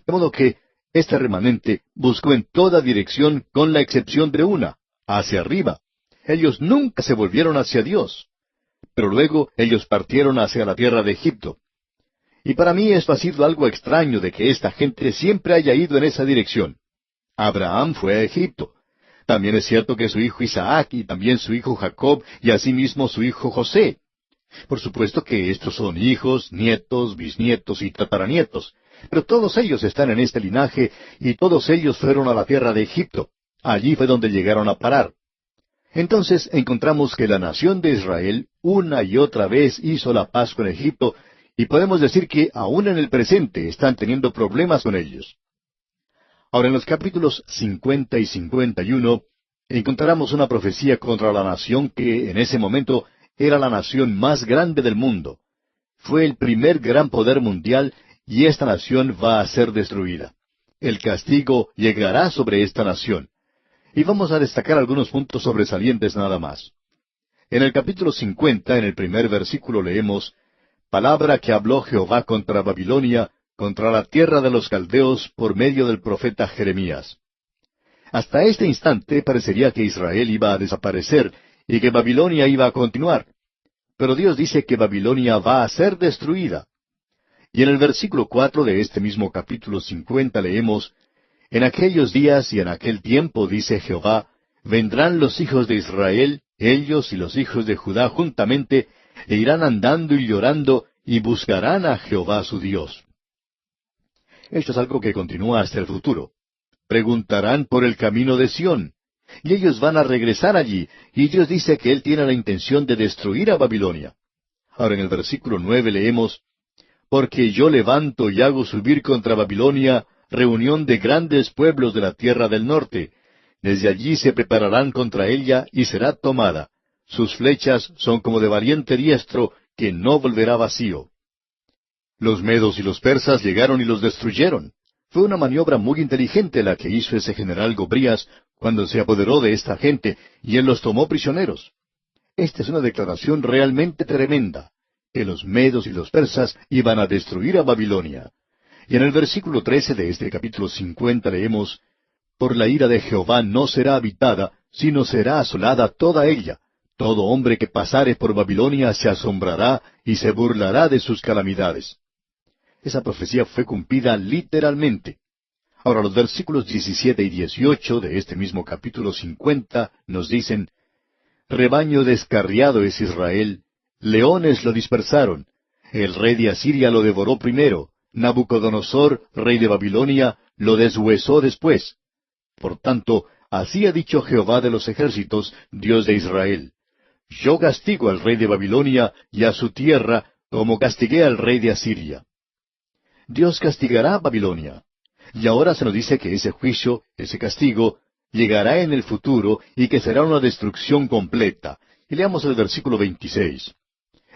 De modo que este remanente buscó en toda dirección con la excepción de una, hacia arriba. Ellos nunca se volvieron hacia Dios. Pero luego ellos partieron hacia la tierra de Egipto. Y para mí esto ha sido algo extraño de que esta gente siempre haya ido en esa dirección. Abraham fue a Egipto. También es cierto que su hijo Isaac y también su hijo Jacob y asimismo su hijo José. Por supuesto que estos son hijos, nietos, bisnietos y tataranietos. Pero todos ellos están en este linaje y todos ellos fueron a la tierra de Egipto. Allí fue donde llegaron a parar. Entonces encontramos que la nación de Israel una y otra vez hizo la paz con Egipto y podemos decir que aún en el presente están teniendo problemas con ellos. Ahora en los capítulos 50 y 51 encontramos una profecía contra la nación que en ese momento era la nación más grande del mundo. Fue el primer gran poder mundial y esta nación va a ser destruida. El castigo llegará sobre esta nación. Y vamos a destacar algunos puntos sobresalientes nada más. En el capítulo 50, en el primer versículo leemos, palabra que habló Jehová contra Babilonia, contra la tierra de los caldeos, por medio del profeta Jeremías. Hasta este instante parecería que Israel iba a desaparecer y que Babilonia iba a continuar. Pero Dios dice que Babilonia va a ser destruida. Y en el versículo 4 de este mismo capítulo 50 leemos, en aquellos días y en aquel tiempo, dice Jehová, vendrán los hijos de Israel, ellos y los hijos de Judá juntamente, e irán andando y llorando, y buscarán a Jehová su Dios. Esto es algo que continúa hasta el futuro. Preguntarán por el camino de Sión, y ellos van a regresar allí, y Dios dice que Él tiene la intención de destruir a Babilonia. Ahora en el versículo 9 leemos, porque yo levanto y hago subir contra Babilonia reunión de grandes pueblos de la tierra del norte. Desde allí se prepararán contra ella y será tomada. Sus flechas son como de valiente diestro que no volverá vacío. Los medos y los persas llegaron y los destruyeron. Fue una maniobra muy inteligente la que hizo ese general Gobrías cuando se apoderó de esta gente y él los tomó prisioneros. Esta es una declaración realmente tremenda, que los medos y los persas iban a destruir a Babilonia. Y en el versículo 13 de este capítulo 50 leemos, por la ira de Jehová no será habitada, sino será asolada toda ella. Todo hombre que pasare por Babilonia se asombrará y se burlará de sus calamidades. Esa profecía fue cumplida literalmente. Ahora los versículos 17 y 18 de este mismo capítulo 50 nos dicen, rebaño descarriado es Israel, leones lo dispersaron, el rey de Asiria lo devoró primero, Nabucodonosor, rey de Babilonia, lo deshuesó después. Por tanto, así ha dicho Jehová de los ejércitos, Dios de Israel, yo castigo al rey de Babilonia y a su tierra, como castigué al rey de Asiria. Dios castigará a Babilonia. Y ahora se nos dice que ese juicio, ese castigo, llegará en el futuro y que será una destrucción completa. Y leamos el versículo 26.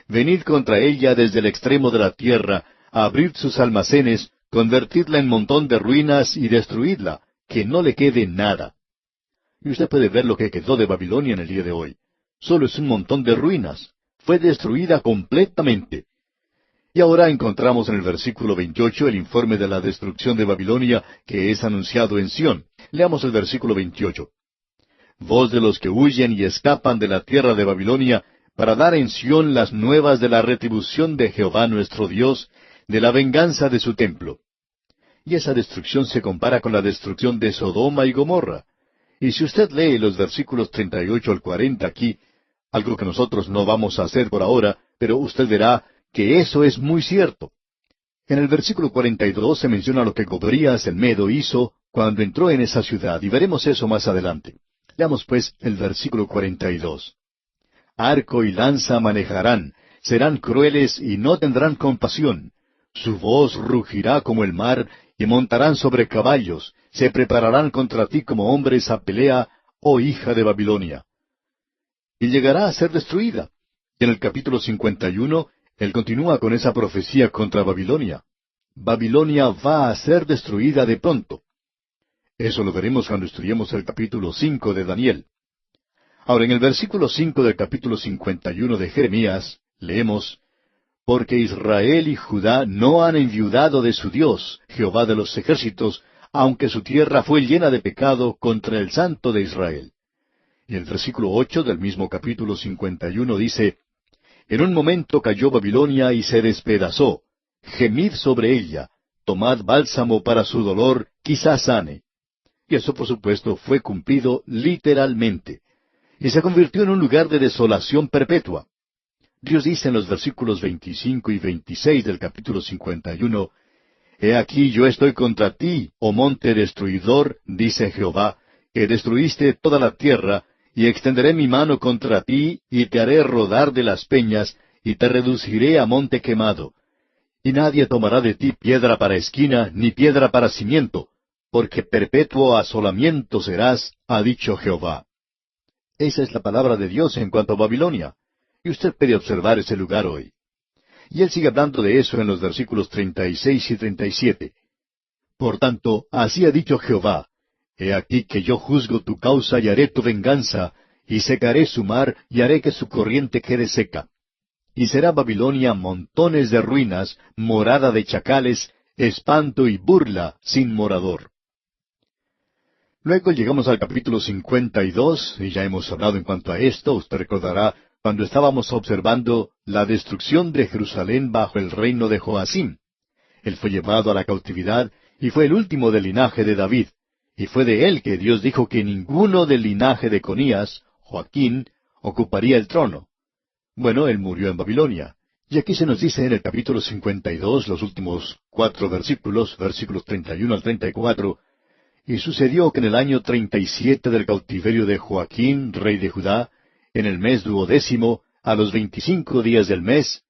Venid contra ella desde el extremo de la tierra, abrid sus almacenes, convertidla en montón de ruinas y destruidla, que no le quede nada. Y usted puede ver lo que quedó de Babilonia en el día de hoy. Solo es un montón de ruinas. Fue destruida completamente. Y ahora encontramos en el versículo 28 el informe de la destrucción de Babilonia que es anunciado en Sión. Leamos el versículo 28. Voz de los que huyen y escapan de la tierra de Babilonia, para dar en Sión las nuevas de la retribución de Jehová nuestro Dios, de la venganza de su templo. Y esa destrucción se compara con la destrucción de Sodoma y Gomorra. Y si usted lee los versículos 38 al 40 aquí, algo que nosotros no vamos a hacer por ahora, pero usted verá que eso es muy cierto. En el versículo 42 se menciona lo que Gobrías el Medo hizo cuando entró en esa ciudad, y veremos eso más adelante. Leamos pues el versículo 42. Arco y lanza manejarán, serán crueles y no tendrán compasión. Su voz rugirá como el mar, y montarán sobre caballos, se prepararán contra ti como hombres a pelea, oh hija de Babilonia. Y llegará a ser destruida. Y en el capítulo 51, él continúa con esa profecía contra Babilonia. Babilonia va a ser destruida de pronto. Eso lo veremos cuando estudiemos el capítulo 5 de Daniel. Ahora, en el versículo 5 del capítulo 51 de Jeremías, leemos, porque Israel y Judá no han enviudado de su Dios, Jehová de los ejércitos, aunque su tierra fue llena de pecado contra el Santo de Israel. Y el versículo 8 del mismo capítulo 51 dice, en un momento cayó Babilonia y se despedazó. Gemid sobre ella, tomad bálsamo para su dolor, quizás sane. Y eso, por supuesto, fue cumplido literalmente. Y se convirtió en un lugar de desolación perpetua. Dios dice en los versículos 25 y 26 del capítulo 51, He aquí yo estoy contra ti, oh monte destruidor, dice Jehová, que destruiste toda la tierra, y extenderé mi mano contra ti, y te haré rodar de las peñas, y te reduciré a monte quemado. Y nadie tomará de ti piedra para esquina, ni piedra para cimiento, porque perpetuo asolamiento serás, ha dicho Jehová. Esa es la palabra de Dios en cuanto a Babilonia. Y usted puede observar ese lugar hoy. Y él sigue hablando de eso en los versículos 36 y 37. Por tanto, así ha dicho Jehová, He aquí que yo juzgo tu causa y haré tu venganza, y secaré su mar, y haré que su corriente quede seca. Y será Babilonia montones de ruinas, morada de chacales, espanto y burla sin morador. Luego llegamos al capítulo 52, y ya hemos hablado en cuanto a esto, usted recordará, cuando estábamos observando la destrucción de Jerusalén bajo el reino de Joacim. Él fue llevado a la cautividad, y fue el último del linaje de David. Y fue de él que Dios dijo que ninguno del linaje de Conías, Joaquín, ocuparía el trono. Bueno, él murió en Babilonia. Y aquí se nos dice en el capítulo 52, los últimos 4 versículos, versículos 31 al 34, y sucedió que en el año 37 del cautiverio de Joaquín, rey de Judá, en el mes 12, a los 25 días del mes,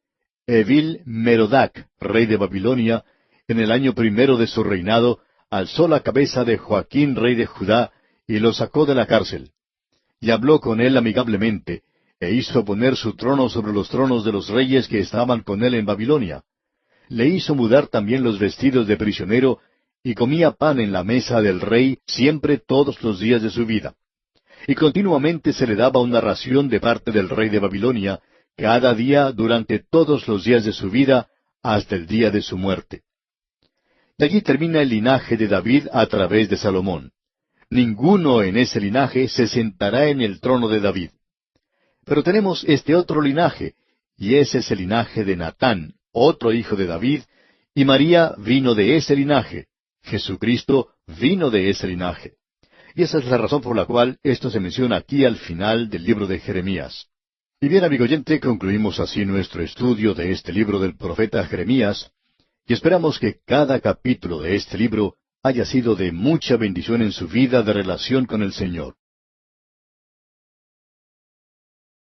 Evil Merodac, rey de Babilonia, en el año 1 de su reinado, alzó la cabeza de Joaquín, rey de Judá, y lo sacó de la cárcel. Y habló con él amigablemente, e hizo poner su trono sobre los tronos de los reyes que estaban con él en Babilonia. Le hizo mudar también los vestidos de prisionero, y comía pan en la mesa del rey siempre todos los días de su vida. Y continuamente se le daba una ración de parte del rey de Babilonia, cada día durante todos los días de su vida, hasta el día de su muerte. Y allí termina el linaje de David a través de Salomón. Ninguno en ese linaje se sentará en el trono de David. Pero tenemos este otro linaje, y ese es el linaje de Natán, otro hijo de David, y María vino de ese linaje. Jesucristo vino de ese linaje. Y esa es la razón por la cual esto se menciona aquí al final del libro de Jeremías. Y bien, amigo oyente, concluimos así nuestro estudio de este libro del profeta Jeremías, y esperamos que cada capítulo de este libro haya sido de mucha bendición en su vida de relación con el Señor.